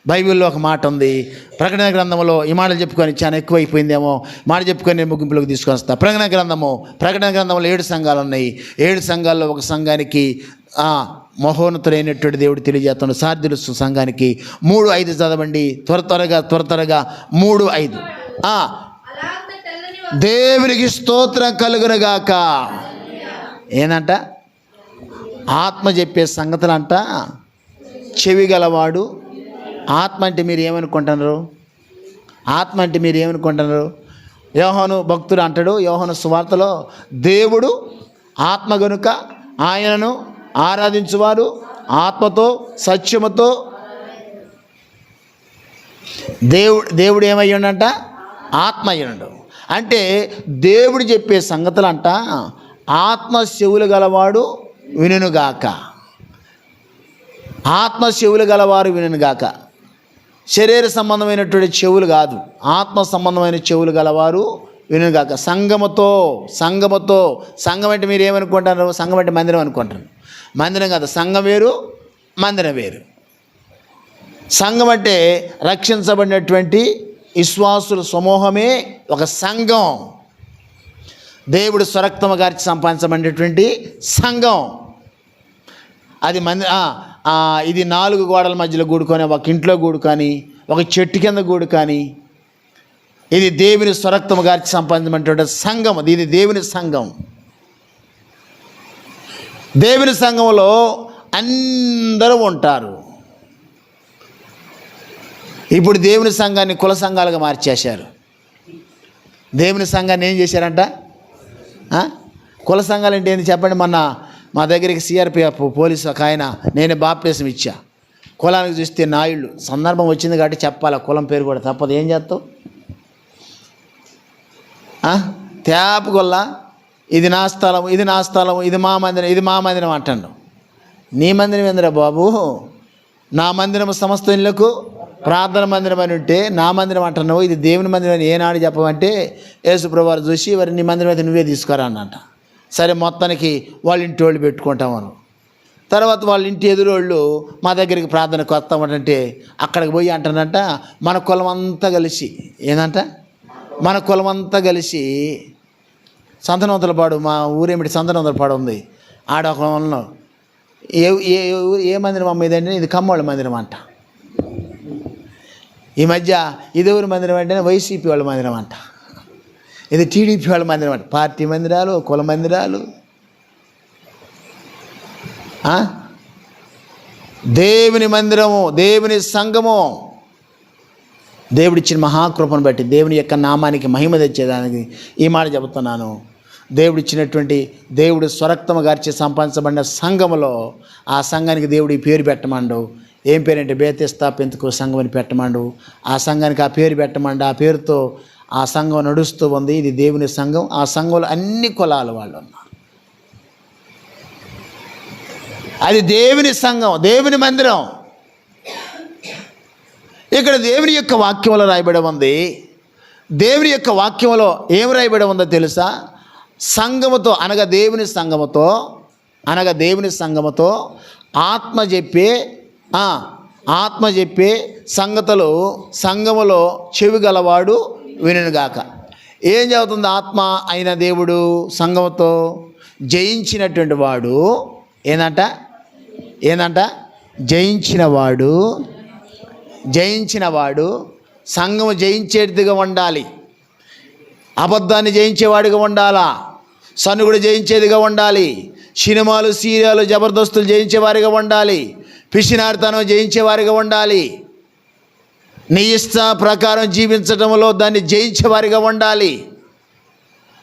బైబిల్లో ఒక మాట ఉంది. ప్రకటన గ్రంథంలో ఈ మాటలు చెప్పుకొని చాలా ఎక్కువైపోయిందేమో, మాట చెప్పుకొని నేను ముగింపులోకి తీసుకొని వస్తా. ప్రకటన గ్రంథంలో 7 సంఘాలు ఉన్నాయి. 7 సంఘాల్లో ఒక సంఘానికి మహోన్నతుడైనటువంటి దేవుడు తెలియజేస్తున్నాడు. సార్దులు సంఘానికి 3:5 చదవండి. త్వరగా 3:5. దేవునికి స్తోత్రం కలుగునుగాక. ఏందంట? ఆత్మ చెప్పే సంగతులంట చెవి గలవాడు. ఆత్మ అంటే మీరు ఏమనుకుంటున్నారు? ఆత్మ అంటే మీరు ఏమనుకుంటున్నారు? యోహాను భక్తుడు అంటాడు యోహాను సువార్తలో, దేవుడు ఆత్మ గనుక ఆయనను ఆరాధించువారు ఆత్మతో సత్యముతో. దేవుడు ఏమయ్యండంట? ఆత్మ అయ్యండు. అంటే దేవుడు చెప్పే సంగతులంట ఆత్మ చెవులు గలవాడు వినుగాక. ఆత్మ చెవులు గలవారు వినుగాక. శరీర సంబంధమైనటువంటి చెవులు కాదు, ఆత్మ సంబంధమైన చెవులు గలవారు వినుగాక. సంఘముతో. సంఘం అంటే మీరు ఏమనుకుంటారు? సంఘం అంటే మందిరం అనుకుంటారు. మందిరం కాదు, సంఘం వేరు, మందిరం వేరు. సంఘం అంటే రక్షించబడినటువంటి విశ్వాసుల సమూహమే ఒక సంఘం. దేవుడు స్వరక్తము గార్చి సంపాదించబడినటువంటి సంఘం అది. ఇది 4 గోడల మధ్యలో గూడు కానీ, ఒక ఇంట్లో గూడు కానీ, ఒక చెట్టు కింద గూడు కానీ, ఇది దేవుని స్వరక్తము గార్చి సంపాదించబడినటువంటి సంఘం. ఇది దేవుని సంఘం. దేవుని సంఘంలో అందరూ ఉంటారు. ఇప్పుడు దేవుని సంఘాన్ని కుల సంఘాలుగా మార్చేశారు. దేవుని సంఘాన్ని ఏం చేశారంట? కుల సంఘాలు అంటే ఏంటి చెప్పండి. మొన్న మా దగ్గరికి సిఆర్పిఎఫ్ పోలీసు ఒక ఆయన, నేనే బాప్టిజం ఇచ్చా. కులానికి చూస్తే నాయుళ్ళు. సందర్భం వచ్చింది కాబట్టి చెప్పాలి, కులం పేరు కూడా తప్పదు. ఏం చేస్తావు? తేపగొల్ల ఇది నా స్థలం, ఇది నా స్థలం, ఇది మా మందిరం, ఇది మా మందిరం అంటాడు. నీ మందిరం ఏందిరా బాబు? నా మందిరం సమస్త ఇళ్ళకు ప్రార్థన మందిరం అని ఉంటే నా మందిరం అంటున్నావు, ఇది దేవుని మందిరం అని ఏనాడు చెప్పమంటే యేసుప్రభువారు చూసి మరి నీ మందిరం అయితే నువ్వే తీసుకురా అన్నట. సరే మొత్తానికి వాళ్ళ ఇంటి వాళ్ళు పెట్టుకుంటామను. తర్వాత వాళ్ళ ఇంటి ఎదురోళ్ళు మా దగ్గరికి ప్రార్థనకు వస్తామంటే అక్కడికి పోయి అంటానంట, మన కులం అంతా కలిసి ఏందంట, మన కులం అంతా కలిసి సంతనవంతులపాడు, మా ఊరేమిటి సంతనవంతులపాడు ఉంది, ఆడ ఒక ఏ మందిరం అమ్మ ఇదంటే ఇది కమ్మోళ్ళ మందిరం అంట. ఈ మధ్య ఇది ఎవరి మందిరం అంటే వైసీపీ వాళ్ళ మందిరం అంట, ఇది టీడీపీ వాళ్ళ మందిరం అంట. పార్టీ మందిరాలు, కుల మందిరాలు. దేవుని మందిరము, దేవుని సంఘము, దేవుడిచ్చిన మహాకృపను బట్టి దేవుని యొక్క నామానికి మహిమ తెచ్చేదానికి ఈ మాట చెబుతున్నాను. దేవుడిచ్చినటువంటి దేవుడు స్వరక్తము గార్చి సంపాదించబడిన సంఘములో ఆ సంఘానికి దేవుడు ఈ పేరు పెట్టమండు. ఏం పేరంటే బేతెస్తా పెంతుకు సంఘం అని పెట్టమండు. ఆ సంఘానికి ఆ పేరు పెట్టమండు. ఆ పేరుతో ఆ సంఘం నడుస్తూ ఉంది. ఇది దేవుని సంఘం. ఆ సంఘంలో అన్ని కులాల వాళ్ళు ఉన్నారు. అది దేవుని సంఘం, దేవుని మందిరం. ఇక్కడ దేవుని యొక్క వాక్యంలో రాయబడి ఉంది. దేవుని యొక్క వాక్యంలో ఏం రాయబడి ఉందో తెలుసా? సంఘముతో అనగా దేవుని సంఘముతో ఆత్మ చెప్పే సంగతులు సంఘములో చెవి గలవాడు వినుగాక. ఏం చెబుతుంది? ఆత్మ అయిన దేవుడు సంఘముతో జయించినటువంటి వాడు ఏందంట జయించినవాడు సంఘము జయించేదిగా ఉండాలి. అబద్ధాన్ని జయించేవాడిగా ఉండాలా. సనుగుడు జయించేదిగా ఉండాలి. సినిమాలు, సీరియాలు, జబర్దస్తులు జయించేవారిగా ఉండాలి. పిసినారితనం జయించేవారిగా ఉండాలి. నీ ఇష్ట ప్రకారం జీవించడంలో దాన్ని జయించేవారిగా ఉండాలి.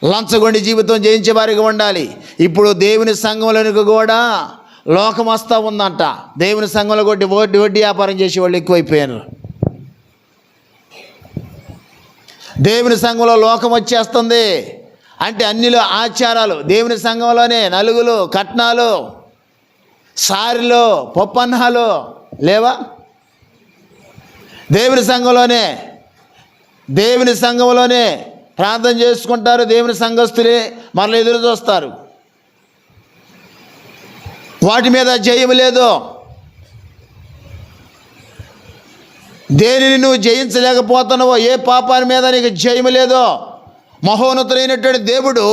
లంచగొండి జీవితం జయించేవారిగా ఉండాలి. ఇప్పుడు దేవుని సంఘంలోనికి కూడా లోకం వస్తూ ఉందంట. దేవుని సంఘంలో కొట్టి వడ్డీ వ్యాపారం చేసే వాళ్ళు ఎక్కువైపోయారు. దేవుని సంఘంలో లోకం వచ్చేస్తుంది. అంటే అన్నిలో ఆచారాలు దేవుని సంఘంలోనే, నలుగులు, కట్నాలు, సారిలో, పప్పన్నాలు లేవా? దేవుని సంఘంలోనే ప్రార్థన చేసుకుంటారు. దేవుని సంఘస్థులే మరలా ఎదురు చూస్తారు. వాటి మీద జయం లేదు. దేనిని నువ్వు జయించలేకపోతున్నావో, ఏ పాపాని మీద నీకు జయం లేదో, మహోన్నతుడైనటువంటి దేవుడు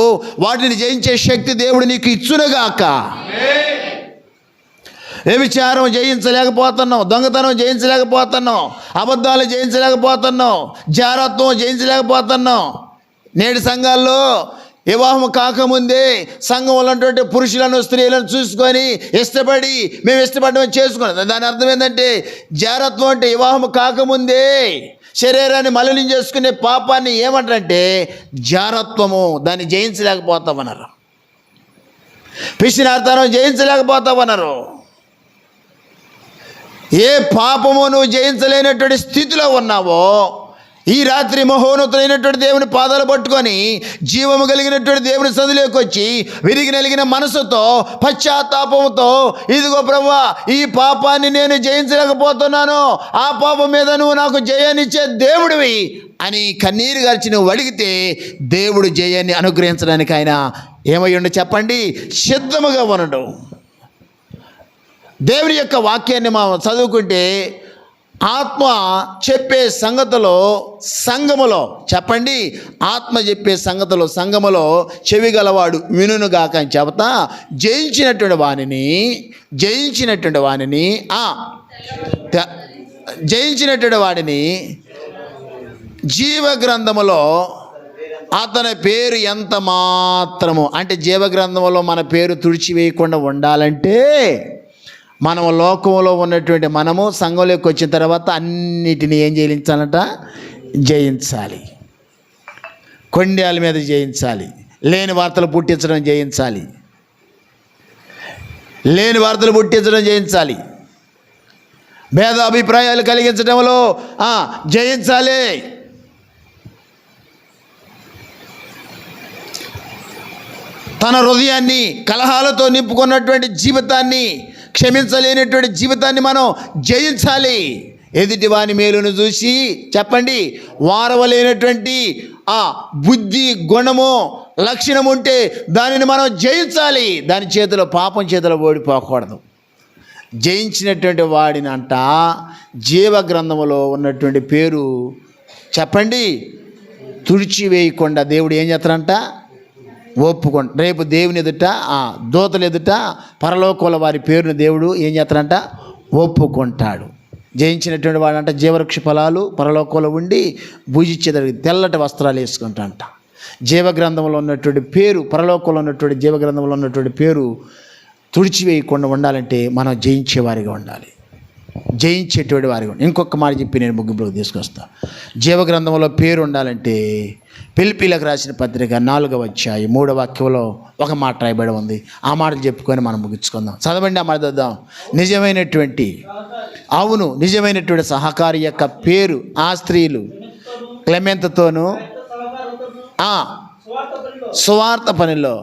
వాటిని జయించే శక్తి దేవుడు నీకు ఇచ్చునుగాక. వ్యభిచారం జయించలేకపోతున్నావు, దొంగతనం జయించలేకపోతున్నావు, అబద్ధాలు జయించలేకపోతున్నావు, జారత్వం జయించలేకపోతున్నావు. నేటి సంఘాల్లో వివాహం కాకముందే సంఘంలో ఉన్నటువంటి పురుషులను, స్త్రీలను చూసుకొని ఇష్టపడి మేము ఇష్టపడమని చేసుకున్నాం. దాని అర్థం ఏంటంటే జారత్వం అంటే వివాహం కాకముందే శరీరాన్ని మలినం చేసుకునే పాపాన్ని ఏమంటారంటే జారత్వము. దాన్ని జయించలేకపోతామన్నారు. పిసినారితనం జయించలేకపోతామన్నారు. ఏ పాపము నువ్వు జయించలేనటువంటి స్థితిలో ఉన్నావో ఈ రాత్రి మహోన్నతులైనటువంటి దేవుని పాదాలు పట్టుకొని జీవము కలిగినటువంటి దేవుని సన్నిధిలోకి వచ్చి విరిగి నలిగిన మనసుతో పశ్చాత్తాపంతో, ఇదిగో ప్రభువా ఈ పాపాన్ని నేను జయించలేకపోతున్నాను, ఆ పాపం మీద నువ్వు నాకు జయాన్నిచ్చే దేవుడివి అని కన్నీరు గార్చి నువ్వు అడిగితే దేవుడు జయాన్ని అనుగ్రహించడానికి ఆయన ఏమై ఉండి చెప్పండి? సిద్ధముగా ఉండడు. దేవుని యొక్క వాక్యాన్ని మనం చదువుకుంటే ఆత్మ చెప్పే సంఘములో చెప్పండి, ఆత్మ చెప్పే సంఘములో చెవి గలవాడు వినుగాక అని చెబుతా జయించినటువంటి వాడిని జీవగ్రంథములో అతని పేరు ఎంత మాత్రము, అంటే జీవగ్రంథంలో మన పేరు తుడిచివేయకుండా ఉండాలంటే మనం లోకంలో ఉన్నటువంటి మనము సంఘంలోకి వచ్చిన తర్వాత అన్నిటినీ ఏం జయించాలంట? జయించాలి. కొండేల మీద జయించాలి. లేని వార్తలు పుట్టించడం జయించాలి. లేని వార్తలు పుట్టించడం జయించాలి. భేద అభిప్రాయాలు కలిగించడంలో జయించాలి. తన హృదయాన్ని కలహాలతో నింపుకున్నటువంటి జీవితాన్ని, క్షమించలేనటువంటి జీవితాన్ని మనం జయించాలి. ఎదుటి వాని మేలును చూసి చెప్పండి, వారవలేనటువంటి ఆ బుద్ధి, గుణము, లక్షణం ఉంటే దానిని మనం జయించాలి. దాని చేతిలో, పాపం చేతిలో ఓడిపోకూడదు. జయించినటువంటి వాడినంట జీవ గ్రంథములో ఉన్నటువంటి పేరు చెప్పండి తుడిచివేయకుండా దేవుడు ఏం చేస్తారంట? ఒప్పుకోండి. రేపు దేవుని ఎదుట, దూతల ఎదుట, పరలోకంలో వారి పేరుని దేవుడు ఏం చేస్తారంట? ఒప్పుకుంటాడు. జయించినటువంటి వాడంట జీవవృక్ష ఫలాలు పరలోకంలో ఉండి భుజించేదానికి తెల్లటి వస్త్రాలు వేసుకుంటాంట. జీవగ్రంథంలో ఉన్నటువంటి పేరు, పరలోకంలో ఉన్నటువంటి జీవగ్రంథంలో ఉన్నటువంటి పేరు తుడిచివేయకుండా ఉండాలంటే మనం జయించేవారిగా ఉండాలి, జయించేటువంటి వారిగా ఉండాలి. ఇంకొక మాట చెప్పి నేను ముగింపులోకి తీసుకొస్తాను. జీవగ్రంథంలో పేరు ఉండాలంటే ఫిలిప్పీలకు రాసిన పత్రిక 4వ అధ్యాయం 3వ వాక్యంలో ఒక మాట రాయబడి ఉంది. ఆ మాటలు చెప్పుకొని మనం ముగించుకుందాం. చదవండి, ఆ మాట చదువుదాం. నిజమైనటువంటి సహకారి యొక్క పేరు ఆ స్త్రీలు క్లెమెంతతోనూ సువార్త పనిలో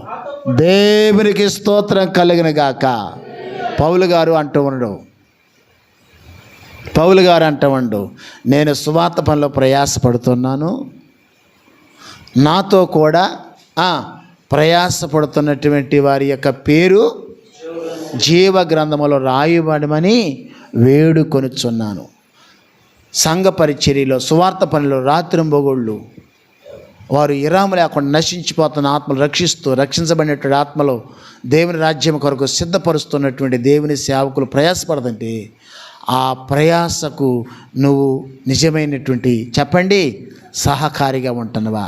దేవునికి స్తోత్రం కలిగిన గాక. పౌలు గారు అంటూ ఉండు, నేను సువార్త పనిలో ప్రయాసపడుతున్నాను, నాతో కూడా ప్రయాసపడుతున్నటువంటి వారి యొక్క పేరు జీవ గ్రంథములో రాయబడమని వేడుకొనుచున్నాను. సంఘ పరిచర్యలో, సువార్త పనిలో రాత్రింబగళ్ళు వారు విరామం లేకుండా నశించిపోతున్న ఆత్మలు రక్షించబడినటువంటి ఆత్మలో దేవుని రాజ్యం కొరకు సిద్ధపరుస్తున్నటువంటి దేవుని సేవకులు ప్రయాసపడదంటే ఆ ప్రయాసకు నువ్వు నిజమైనటువంటి చెప్పండి సహకారిగా ఉంటున్నావా?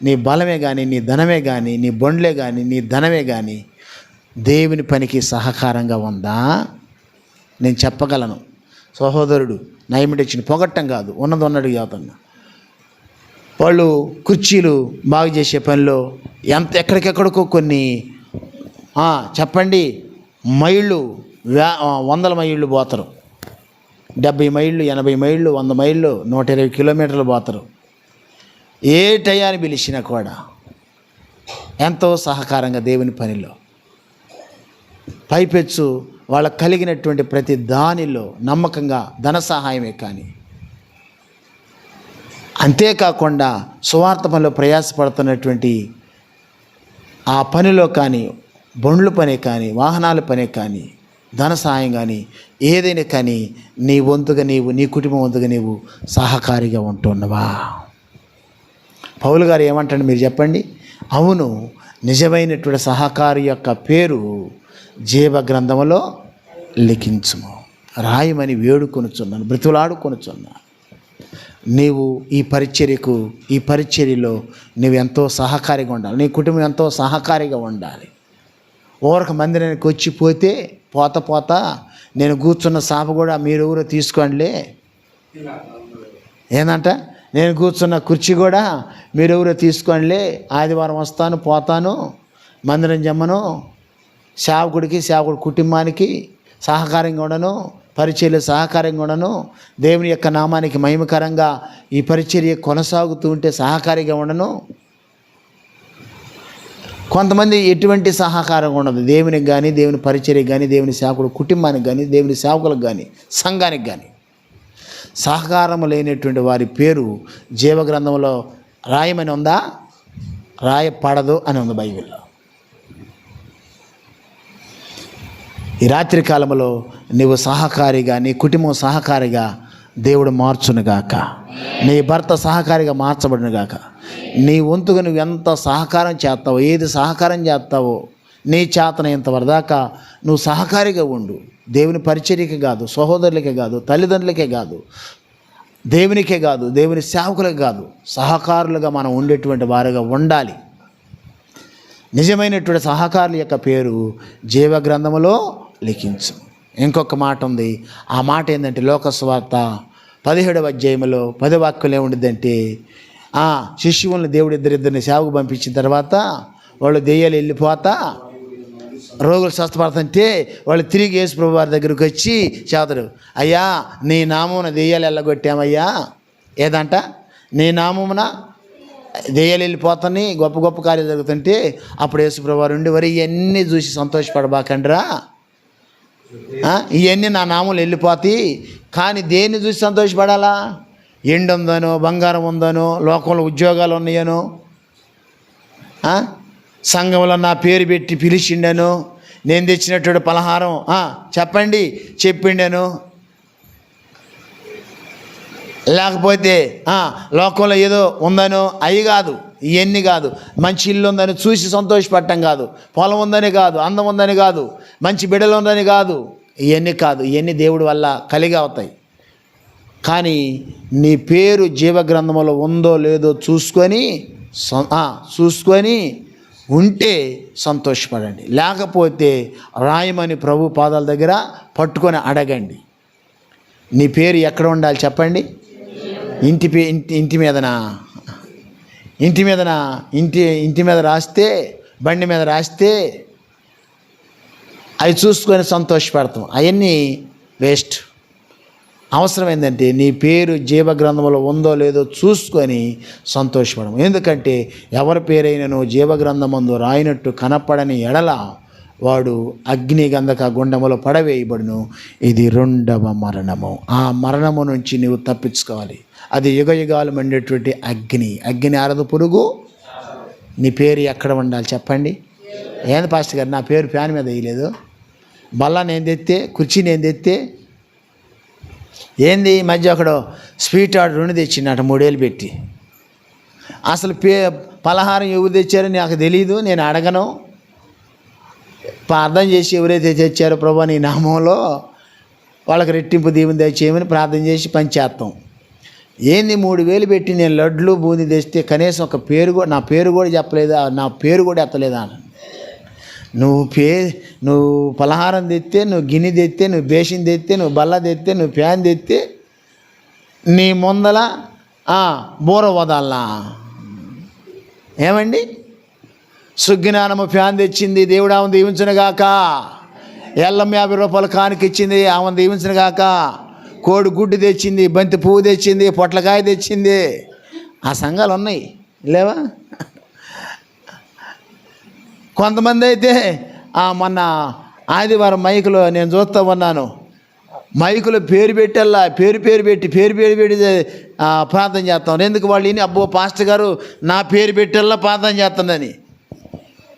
నీ బలమే కానీ, నీ ధనమే కానీ, నీ బొండ్లే కానీ, నీ ధనమే కానీ దేవుని పనికి సహకారంగా ఉందా? నేను చెప్పగలను. సహోదరుడు నయమిటిచ్చిన పొగట్టం కాదు, ఉన్నది కాదన్నా. వాళ్ళు కుర్చీలు బాగు చేసే పనిలో ఎక్కడికెక్కడికో కొన్ని చెప్పండి మైళ్ళు, 100 మైళ్ళు పోతారు. 70 మైళ్ళు, 80 మైళ్ళు, 100 మైళ్ళు, 120 కిలోమీటర్లు పోతారు. ఏ టయాన్ని పిలిచినా కూడా ఎంతో సహకారంగా దేవుని పనిలో పైపెచ్చు వాళ్ళకు కలిగినటువంటి ప్రతి దానిలో నమ్మకంగా ధన సహాయమే కానీ, అంతేకాకుండా సువార్త పనిలో ప్రయాసపడుతున్నటువంటి ఆ పనిలో కానీ, బొండ్ల పనే కానీ, వాహనాల పనే కానీ, ధన సహాయం కానీ, ఏదైనా కానీ నీ వంతుగా నీవు, నీ కుటుంబం వంతుగా నీవు సహకారిగా ఉంటున్నావా? పౌలు గారు ఏమంటాడు మీరు చెప్పండి? అవును, నిజమైనటువంటి సహకారి యొక్క పేరు జీవ గ్రంథములో లిఖించుము, రాయమని వేడుకొనుచున్నాను, బ్రతులాడుకొనుచున్నాను. నీవు ఈ పరిచర్యలో నువ్వు ఎంతో సహకారిగా ఉండాలి. నీ కుటుంబం ఎంతో సహకారిగా ఉండాలి. ఓరక మందిరానికి వచ్చిపోతే పోతా నేను కూర్చున్న సాప కూడా మీరెవరో తీసుకోండిలే, ఏందంట నేను కూర్చున్న కుర్చీ కూడా మీరెవరో తీసుకోండిలే, ఆదివారం వస్తాను పోతాను, మందిరం జమ్మను, సేవకుడి కుటుంబానికి సహకారంగా ఉండను, పరిచర్యలు సహకారంగా ఉండను, దేవుని యొక్క నామానికి మహిమకరంగా ఈ పరిచర్య కొనసాగుతూ ఉంటే సహకారిగా ఉండను. కొంతమంది ఎటువంటి సహకారం ఉండదు, దేవునికి కానీ, దేవుని పరిచర్యకి కానీ, దేవుని సేవకుడు కుటుంబానికి కానీ, దేవుని సేవకులకు కానీ, సంఘానికి కానీ. సహకారం లేనటువంటి వారి పేరు జీవగ్రంథంలో రాయమని ఉందా? రాయపడదు అని ఉంది బైబిల్లో. ఈ రాత్రి కాలంలో నీవు సహకారిగా, నీ కుటుంబం సహకారిగా దేవుడు మార్చునుగాక. నీ భర్త సహకారిగా మార్చబడునుగాక. నీ వంతుగా నువ్వు ఎంత సహకారం చేస్తావో, ఏది సహకారం చేస్తావో నీ చేతనైనంత వరదాకా నువ్వు సహకారిగా ఉండు. దేవుని పరిచర్యకే కాదు, సహోదరులకే కాదు, తల్లిదండ్రులకే కాదు, దేవునికే కాదు, దేవుని సేవకులకే కాదు, సహకారులుగా మనం ఉండేటువంటి వారుగా ఉండాలి. నిజమైనటువంటి సహకారుల యొక్క పేరు జీవ గ్రంథములో లిఖించు. ఇంకొక మాట ఉంది. ఆ మాట ఏంటంటే లోకసువార్త 17వ అధ్యాయంలో 10 వాక్యం ఏముండిద్దంటే, శిష్యువులను దేవుడు ఇద్దరిని సేవకు పంపించిన తర్వాత వాళ్ళు దెయ్యాలు వెళ్ళిపోతా రోగులు స్వస్థపడుతుంటే వాళ్ళు తిరిగి యేసు ప్రభు వారి దగ్గరికి వచ్చి చెబుతారు, అయ్యా నీ నామమున దెయ్యాలు వెళ్ళగొట్టామయ్యా. ఏదంట? నీ నామమున దెయ్యాలు వెళ్ళిపోతాని, గొప్ప గొప్ప కార్యాలు జరుగుతుంటే అప్పుడు యేసు ప్రభు వారు ఉండి, వరి ఇవన్నీ చూసి సంతోషపడబాకండిరా, ఇవన్నీ నా నామములు వెళ్ళిపోతాయి. కానీ దేన్ని చూసి సంతోషపడాలా? ఎండు ఉందనో, బంగారం ఉందనో, లోకంలో ఉద్యోగాలు ఉన్నాయనో, సంఘంలో నా పేరు పెట్టి పిలిచిండను, నేను తెచ్చినటువంటి పలహారం చెప్పండి చెప్పిండను, లేకపోతే లోకంలో ఏదో ఉందనో, అవి కాదు, ఇవన్నీ కాదు. మంచి ఇల్లు ఉందని చూసి సంతోషపడటం కాదు, పొలం ఉందని కాదు, అందం ఉందని కాదు, మంచి బిడ్డలు ఉందని కాదు, ఇవన్నీ కాదు. ఇవన్నీ దేవుడి వల్ల కలిగి అవుతాయి. కానీ నీ పేరు జీవగ్రంథంలో ఉందో లేదో చూసుకొని ఉంటే సంతోషపడండి. లేకపోతే రాయమని ప్రభు పాదాల దగ్గర పట్టుకొని అడగండి. నీ పేరు ఎక్కడ ఉండాలి చెప్పండి? ఇంటి మీదనా? ఇంటి మీద రాస్తే, బండి మీద రాస్తే అవి చూసుకొని సంతోషపడతాం. అవన్నీ వేస్ట్. అవసరం ఏంటంటే నీ పేరు జీవగ్రంథంలో ఉందో లేదో చూసుకొని సంతోషపడము. ఎందుకంటే ఎవరి పేరైనను జీవగ్రంథమందు రాయినట్టు కనపడని ఎడల వాడు అగ్ని గంధక గుండములో పడవేయబడును. ఇది 2వ మరణము. ఆ మరణము నుంచి నీవు తప్పించుకోవాలి. అది యుగయుగాలు మండేటువంటి అగ్ని ఆరదు పురుగు. నీ పేరు ఎక్కడ ఉండాలి చెప్పండి? ఏంది పాస్టర్ గారు నా పేరు ఫ్యాన్ మీద వేయలేదు, బల్ల నేను తెస్తే, కుర్చీ నేను తెస్తే, ఏంది ఈ మధ్య ఒకడు స్వీట్ ఆర్డర్ 2 తెచ్చిండట 3 ఏళ్ళు పెట్టి. అసలు పలహారం ఎవరు తెచ్చారో నాకు తెలియదు, నేను అడగను. ప్రార్థన చేసి ఎవరైతే తెచ్చారో ప్రభు నీ నామంలో వాళ్ళకి రెట్టింపు దీవెన దయచేయమని ప్రార్థన చేసి పంచేస్తాం. ఏంది 3,000 పెట్టి నేను లడ్లు బూందీ తెస్తే కనీసం ఒక పేరు కూడా, నా పేరు కూడా చెప్పలేదా, నా పేరు కూడా ఎత్తలేదా? నువ్వు పలహారం తెస్తే, నువ్వు గిన్నె తెస్తే, నువ్వు బేసిన్ తెస్తే, నువ్వు బల్ల తెస్తే, నువ్వు ఫ్యాన్ తెస్తే నీ ముందల బూర వదల్లా? ఏమండి? సుజ్ఞానము ఫ్యాన్ తెచ్చింది, దేవుడు ఆమెను దీవించునుగాక. ఎల్లమ్మ 50 రూపాయలు కానుక ఇచ్చింది, ఆమెను దీవించునుగాక. కోడి గుడ్డు తెచ్చింది, బంతి పువ్వు తెచ్చింది, పొట్లకాయ తెచ్చింది. ఆ సంఘాలు ఉన్నాయి లేవా? కొంతమంది అయితే మొన్న ఆదివారం మైకులో నేను చూస్తూ ఉన్నాను, మైకులో పేరు పెట్టల్లా, పేరు పెట్టి ప్రార్థన చేస్తాం. ఎందుకు వాళ్ళు ఇని అబ్బో పాస్టర్ గారు నా పేరు పెట్టల్లా ప్రార్థన చేస్తుందని.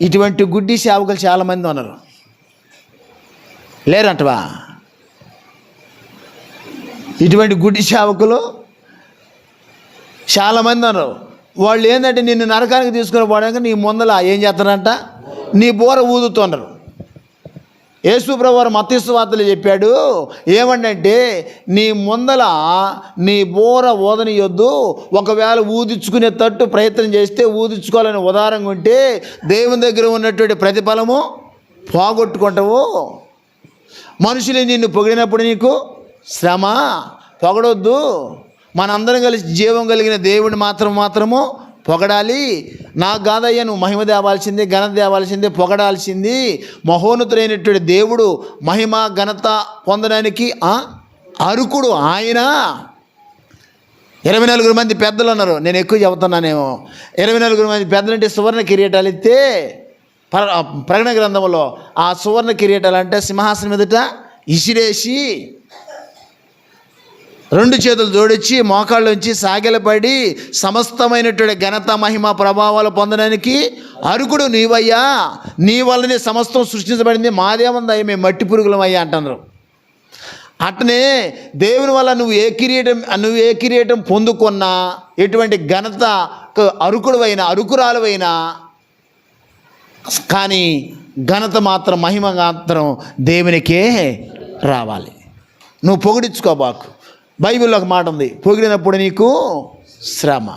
ఇటువంటి గుడ్డి సేవకులు చాలామంది ఉన్నారు, లేరంటవా? ఇటువంటి గుడ్డి సేవకులు చాలామంది ఉన్నారు. వాళ్ళు ఏంటంటే నిన్ను నరకానికి తీసుకుని పోవడానికి నీ ముందల ఏం చేస్తారంట, నీ బోర ఊదుతున్నారు. యేసు ప్రభువారు మత్తయి సువార్తలో చెప్పాడు ఏమంటే, నీ ముందల నీ బోర ఊదనియొద్దు. ఒకవేళ ఊదించుకునే తట్టు ప్రయత్నం చేస్తే, ఊదించుకోవాలని ఉదారంగా ఉంటే దేవుని దగ్గర ఉన్నటువంటి ప్రతిఫలము పోగొట్టుకుంటావు. మనుషులు నిన్ను పొగిడినప్పుడు నీకు శ్రమ. పొగడొద్దు. మనందరం కలిసి జీవం కలిగిన దేవుడిని మాత్రము పొగడాలి. నాకు కాదయ్యా నువ్వు మహిమ తేవాల్సిందే, ఘనత తేవాల్సిందే, పొగడాల్సింది. మహోన్నతుడైనటువంటి దేవుడు మహిమ ఘనత పొందడానికి అరుకుడు ఆయన. 24 మంది పెద్దలు ఉన్నారు. నేను ఎక్కువ చెబుతున్నానేమో. 24 మంది పెద్దలంటే సువర్ణ కిరీటాలు ఇస్తే ప్రకటన గ్రంథంలో ఆ సువర్ణ కిరీటాలు అంటే సింహాసనం ఎదుట ఇసిరేసి 2 చేతులు జోడించి మోకాళ్ళలోంచి సాగిలపడి సమస్తమైనటువంటి ఘనత మహిమ ప్రభావాలు పొందడానికి అరుకుడు నీవయ్యా, నీ వల్లనే సమస్తం సృష్టించబడింది, మాదేముందయ్యా మేము మట్టి పురుగులమయ్యా అంటున్నారు. అట్నే దేవుని వల్ల నువ్వు ఏ కిరీటం పొందుకున్నా, ఎటువంటి ఘనత అరుకురాలువైనా కానీ ఘనత మాత్రం మహిమ మాత్రం దేవునికే రావాలి. నువ్వు పొగిడించుకోబాకు. బైబిల్లో ఒక మాట ఉంది, పొగిడినప్పుడు నీకు శ్రమ.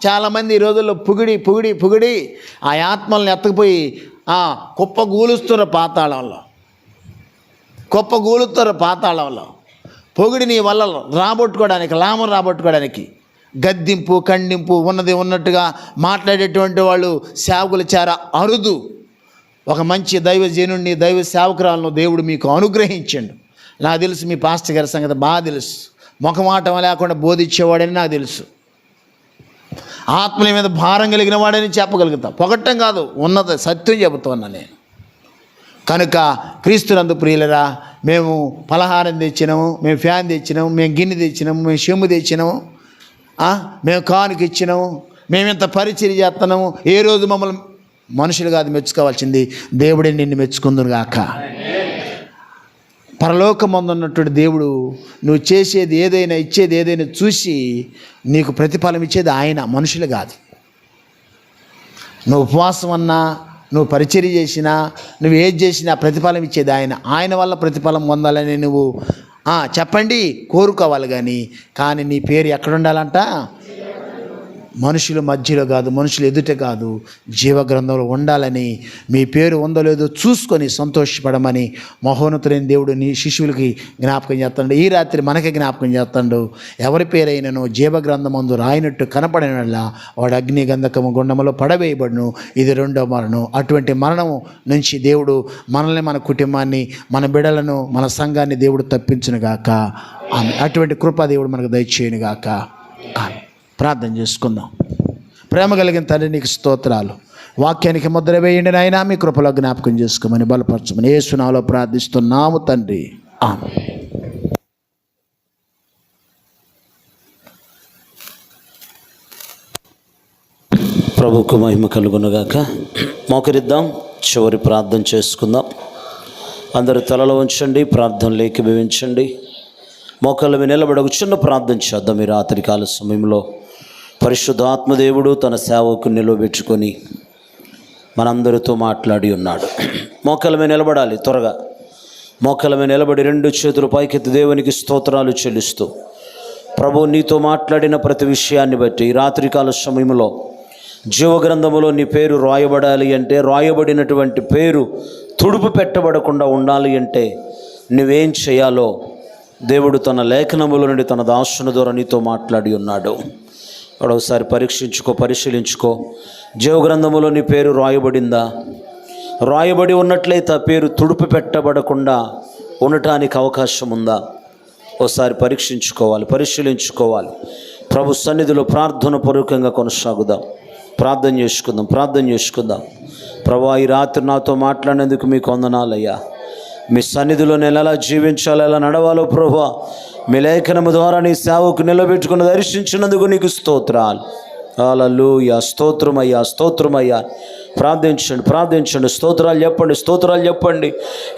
చాలామంది ఈ రోజుల్లో పొగిడి ఆ ఆత్మల్ని ఎత్తకపోయి కుప్పగూలుస్తున్న పాతాళంలో, కుప్పగూలుతున్న పాతాళంలో. పొగిడి నీ వల్ల రాబట్టుకోవడానికి, లాభం రాబట్టుకోవడానికి గద్దింపు, ఖండింపు, ఉన్నది ఉన్నట్టుగా మాట్లాడేటువంటి వాళ్ళు సేవకులు చాలా అరుదు. ఒక మంచి దైవజనుడిని, దైవ సేవకురాలను దేవుడు మీకు అనుగ్రహించండు. నాకు తెలుసు, మీ పాస్టర్ గారి సంగతి బాగా తెలుసు. ముఖమాటం లేకుండా బోధించేవాడని నాకు తెలుసు. ఆత్మల మీద భారం కలిగిన వాడని చెప్పగలుగుతా. పొగట్టం కాదు, ఉన్నత సత్యం చెబుతున్నా నేను. కనుక క్రీస్తునందు ప్రియులరా, మేము పలహారం తెచ్చినాము, మేము ఫ్యాన్ తెచ్చినాము, మేము గిన్నె తెచ్చినాము, మేము చెమ్ము తెచ్చినాము, మేము కానుక ఇచ్చినాము, మేము ఇంత పరిచర్య చేస్తున్నాము. ఏ రోజు మమ్మల్ని మనుషులు కాదు మెచ్చుకోవాల్సింది, దేవుడే నిన్ను మెచ్చుకుందును గాక. పరలోకమందు ఉన్నటువంటి దేవుడు నువ్వు చేసేది ఏదైనా, ఇచ్చేది ఏదైనా చూసి నీకు ప్రతిఫలం ఇచ్చేది ఆయన, మనుషులు కాదు. నువ్వు ఉపవాసం అన్నా, నువ్వు పరిచర్య చేసినా, నువ్వు ఏది చేసినా ప్రతిఫలం ఇచ్చేది ఆయన. ఆయన వల్ల ప్రతిఫలం పొందాలని నువ్వు చెప్పండి కోరుకోవాలి. కానీ నీ పేరు ఎక్కడ ఉండాలంట? మనుషుల మధ్యలో కాదు, మనుషులు ఎదుట కాదు, జీవగ్రంథంలో ఉండాలని. మీ పేరు ఉందో లేదో చూసుకొని సంతోషపడమని మహోన్నతులైన దేవుడు నీ శిష్యులకి జ్ఞాపకం చేస్తాడు. ఈ రాత్రి మనకి జ్ఞాపకం చేస్తాడు. ఎవరి పేరైనను జీవగ్రంథమందు రాయినట్టు కనపడినలా వాడు అగ్ని గంధకము గుండములో పడవేయబడును. ఇది రెండో మరణం. అటువంటి మరణం నుంచి దేవుడు మనల్ని, మన కుటుంబాన్ని, మన బిడ్డలను, మన సంఘాన్ని దేవుడు తప్పించునుగాక. అటువంటి కృప దేవుడు మనకు దయచేయునుగాక. ప్రార్థన చేసుకుందాం. ప్రేమ కలిగిన తండ్రి, నీకు స్తోత్రాలు. వాక్యానికి ముద్ర వేయండి నాయనా, మీ కృపలో జ్ఞాపకం చేసుకోమని, బలపరచమని యేసు నామములో ప్రార్థిస్తున్నాము తండ్రి, ఆమేన్. ప్రభువుకు మహిమ కలుగునుగాక. మోకరిద్దాం, చివరి ప్రార్థన చేసుకుందాం. అందరూ తలలో ఉంచండి, ప్రార్థనలు ఏకీభవించండి. మోకాళ్ళ మీద నిలబడి ఒక చిన్న ప్రార్థన చేద్దాం. ఈ రాత్రి కాల సమయంలో పరిశుద్ధాత్మదేవుడు తన సేవకు నిలవబెట్టుకొని మనందరితో మాట్లాడి ఉన్నాడు. మోకాళ్ళ మీద నిలబడాలి. త్వరగా మోకాళ్ళ మీద నిలబడి 2 చేతులు పైకెత్తి దేవునికి స్తోత్రాలు చెల్లిస్తూ, ప్రభు నీతో మాట్లాడిన ప్రతి విషయాన్ని బట్టి ఈ రాత్రికాల సమయంలో జీవగ్రంథములో నీ పేరు రాయబడాలి అంటే, రాయబడినటువంటి పేరు తుడుపు పెట్టబడకుండా ఉండాలి అంటే నువ్వేం చేయాలో దేవుడు తన లేఖనముల నుండి తన దాసుని ద్వారా నీతో మాట్లాడి ఉన్నాడు. ఒకసారి పరీక్షించుకో, పరిశీలించుకో. జీవగ్రంథములో నీ పేరు రాయబడిందా? రాయబడి ఉన్నట్లయితే ఆ పేరు తుడుపు పెట్టబడకుండా ఉండటానికి అవకాశం ఉందా? ఒకసారి పరీక్షించుకోవాలి, పరిశీలించుకోవాలి. ప్రభు సన్నిధిలో ప్రార్థన పూర్వకంగా కొనసాగుదాం. ప్రార్థన చేసుకుందాం. ప్రభు, ఈ రాత్రి నాతో మాట్లాడినందుకు మీకు వందనాలయ్యా. మీ సన్నిధిలో నేను ఎలా జీవించాలో, ఎలా నడవాలో ప్రభువా, మీ లేఖనము ద్వారా నీ సేవకు నిలబెట్టుకుని దర్శించినందుకు నీకు స్తోత్రాలు. హల్లెలూయా. స్తోత్రమయ్యా. ప్రార్థించండి. స్తోత్రాలు చెప్పండి.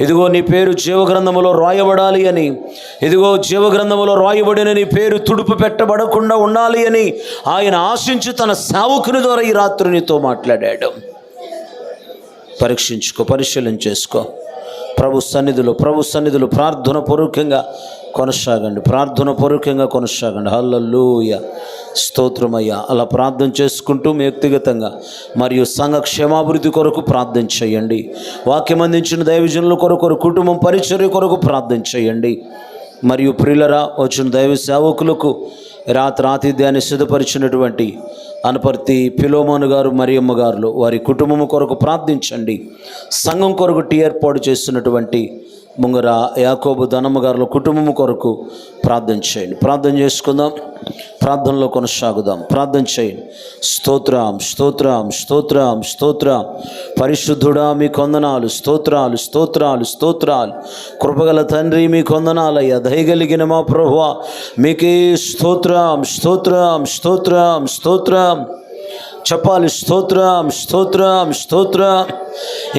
ఇదిగో నీ పేరు జీవగ్రంథములో రాయబడాలి అని, ఇదిగో జీవగ్రంథములో రాయబడిన నీ పేరు తుడుపు పెట్టబడకుండా ఉండాలి అని ఆయన ఆశించి తన సేవకుని ద్వారా ఈ రాత్రి నీతో మాట్లాడాడు. పరీక్షించుకో, పరిశీలన చేసుకో. ప్రభు సన్నిధిలో ప్రార్థన పూర్వకంగా కొనసాగండి. హల్లెలూయా. స్తోత్రమయ్యా. అలా ప్రార్థన చేసుకుంటూ మీ వ్యక్తిగతంగా మరియు సంఘ క్షేమాభివృద్ధి కొరకు ప్రార్థన చేయండి. వాక్యం అందించిన దైవజనుల కొరకు, కుటుంబం పరిచర్య కొరకు ప్రార్థన చేయండి. మరియు ప్రియులరా, వచ్చిన దైవ సేవకులకు రాత్రి ఆతిథ్యాన్ని సిద్ధపరిచినటువంటి అనపర్తి ఫిలోమోను గారు, మరియమ్మ గారు, వారి కుటుంబం కొరకు ప్రార్థించండి. సంఘం కొరకు ఏర్పాటు చేస్తున్నటువంటి ముంగర యాకోబు ధనమ్మ గారుల కుటుంబం కొరకు ప్రార్థన చేయండి. ప్రార్థన చేసుకుందాం, ప్రార్థనలో కొనసాగుదాం. ప్రార్థన చేయండి. స్తోత్రం. పరిశుద్ధుడా మీ కొందనాలు. స్తోత్రాలు. కృపగల తండ్రి మీ కొందనాలయ్యా. దయగలిగిన మా ప్రభువా మీకే స్తోత్రం. చెప్పాలి. స్తోత్రం.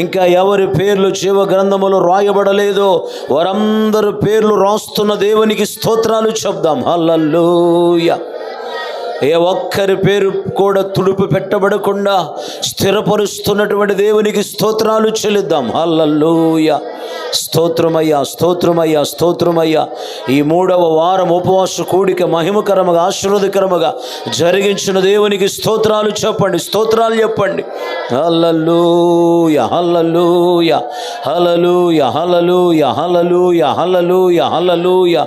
ఇంకా ఎవరి పేర్లు జీవ గ్రంథములో రాయబడలేదో వారందరి పేర్లు రాస్తున్న దేవునికి స్తోత్రాలు చెప్దాం. హల్లెలూయా. ఏ ఒక్కరి పేరు కూడా తుడుపు పెట్టబడకుండా స్థిరపరుస్తున్నటువంటి దేవునికి స్తోత్రాలు చెల్లిద్దాం. హల్లెలూయా. స్తోత్రమయ్యా, స్తోత్రమయ్యా, స్తోత్రమయ్యా. ఈ 3వ వారం ఉపవాస కూడిక మహిమకరముగా ఆశీర్వాదకరముగా జరిగించిన దేవునికి స్తోత్రాలు చెప్పండి, స్తోత్రాలు చెప్పండి. హల్లెలూయా, హల్లెలూయా, హల్లెలూయా, హల్లెలూయా, హల్లెలూయా, హల్లెలూయా, హల్లెలూయా.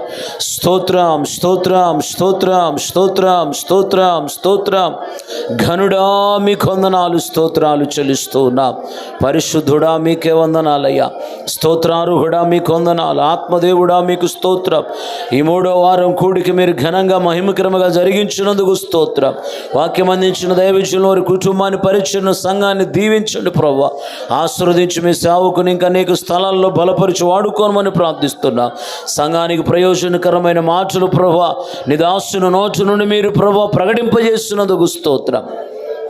స్తోత్రం, స్తోత్రం, స్తోత్రం, స్తోత్రం, స్తోత్రం, స్తోత్రం. ఘనుడా మీకు వందనాలు, స్తోత్రాలు చెల్లిస్తూ ఉన్నాం. పరిశుద్ధుడా మీకే వందనాలయ్యా. స్తోత్రార్హుడా మీకు వందనాలు. ఆత్మదేవుడా మీకు స్తోత్రం. ఈ 3వ వారం కూడికి మీరు ఘనంగా మహిమకరముగా జరిగించినందుకు స్తోత్రం. వాక్యం అందించిన దైవజనుల వారి కుటుంబాన్ని, పరిచయం సంఘాన్ని దీవించండి ప్రభువా. ఆశీర్వదించి మీ సేవకుని ఇంకా అనేక స్థలాల్లో బలపరిచి వాడుకోనమని ప్రార్థిస్తున్నాం. సంఘానికి ప్రయోజనకరమైన మాటలు ప్రభువా నీ దాసుని నోటి నుండి మీరు ప్రభువా ప్రకటింపజేస్తున్నందుకు స్తోత్రం.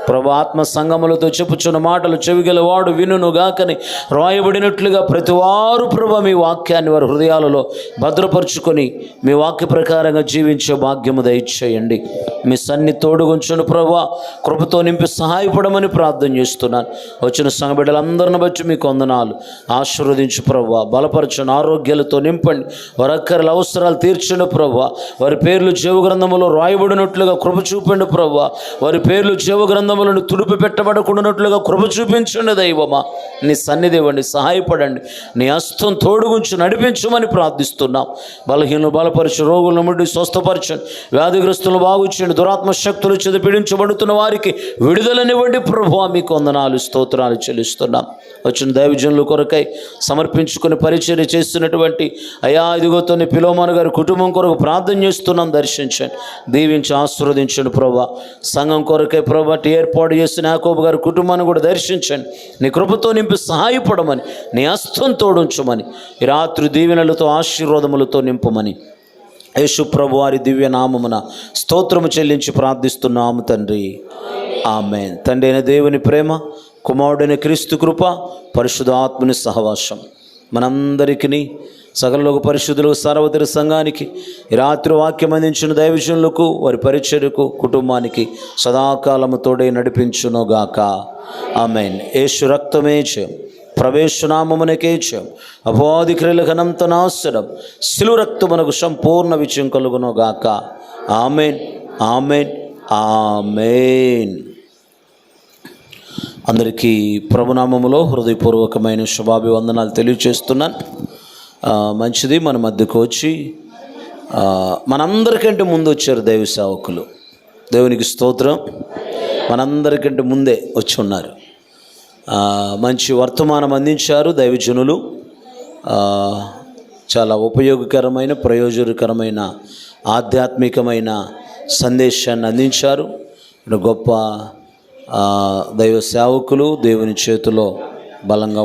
ప్రభు ఆత్మ సంగములతో చెప్పుచున్న మాటలు చెవిగలవాడు వినును గాకని రాయబడినట్లుగా ప్రతివారు ప్రభు మీ వాక్యాన్ని వారి హృదయాలలో భద్రపరుచుకొని మీ వాక్య ప్రకారంగా జీవించే భాగ్యము దయచేయండి. మీ సన్ని తోడుగుంచును ప్రభు, కృపతో నింపి సహాయపడమని ప్రార్థన చేస్తున్నాను. వచ్చిన సంఘ బిడ్డలందరిని బట్టి మీకు వందనాలు. ఆశీర్వదించు ప్రభు, బలపరచని ఆరోగ్యాలతో నింపండి. వారి అక్కర్ల అవసరాలు తీర్చండి ప్రభు. వారి పేర్లు జీవ గ్రంథములో రాయబడినట్లుగా కృప చూపండి ప్రభు. వారి పేర్లు జీవ గ్రంథములను తుడిపి పెట్టబడకుండానట్లుగా కృప చూపించండి దైవమా. నీ సన్నిధి ఇవ్వండి, సహాయపడండి. నీ హస్తం తోడుగుంచి నడిపించమని ప్రార్థిస్తున్నాం. బలహీనలు బలపరచు, రోగులను ముడి స్వస్థపరచండి, వ్యాధిగ్రస్తులను బాగు చేయండి. దురాత్మ శక్తులు చేత పీడించబడుతున్న వారికి విడుదలనివ్వండి ప్రభువా. మీకు వందనాలు, స్తోత్రాలు చెల్లిస్తున్నాం. వచ్చిన దైవజనుల కొరకై సమర్పించుకుని పరిచర్య చేస్తున్నటువంటి అయా ఇదిగోతోని పిలోమాను గారి కుటుంబం కొరకు ప్రార్థన చేస్తున్నాం. దర్శించండి, దీవించి ఆశీర్వదించండి ప్రభా. సంఘం కొరకై ప్రభా ఏర్పాటు చేసిన యాకోబు గారి కుటుంబాన్ని కూడా దర్శించండి. నీ కృపతో నింపి సహాయపడమని, నీ హస్తం తోడుంచమని, ఈ రాత్రి దీవెనలతో ఆశీర్వాదములతో నింపమని యేసు ప్రభు వారి దివ్య నామమున స్తోత్రము చెల్లించి ప్రార్థిస్తున్నాము తండ్రి, ఆమేన్. తండ్రి అయిన దేవుని ప్రేమ, కుమారుడైన క్రీస్తు కృప, పరిశుద్ధ ఆత్మని సహవాసం మనందరికీ, సకలలోక పరిశుద్ధులకు, సార్వత్రిక సంఘానికి, ఈ రాత్రి వాక్యం అందించిన దైవజనులకు, వారి పరిచర్యకు, కుటుంబానికి సదాకాలము తోడే నడిపించునుగాక. ఆమేన్. యేసు రక్తమే జయం, ప్రవేశనామమునకే జయం, అపవాది క్రియలకు అనంత నాశనం, శిలువ రక్తమునకు సంపూర్ణ విజయం కలుగునుగాక. ఆమేన్, ఆమేన్, ఆమేన్. అందరికీ ప్రభునామములో హృదయపూర్వకమైన శుభాభివందనాలు తెలియజేస్తున్నాను. మంచిది, మన మధ్యకు వచ్చి మనందరికంటే ముందు వచ్చారు దైవ సేవకులు. దేవునికి స్తోత్రం. మనందరికంటే ముందే వచ్చి ఉన్నారు. మంచి వర్తమానం అందించారు దైవజనులు. చాలా ఉపయోగకరమైన, ప్రయోజనకరమైన, ఆధ్యాత్మికమైన సందేశాన్ని అందించారు. గొప్ప దైవ సేవకులు, దేవుని చేతిలో బలంగా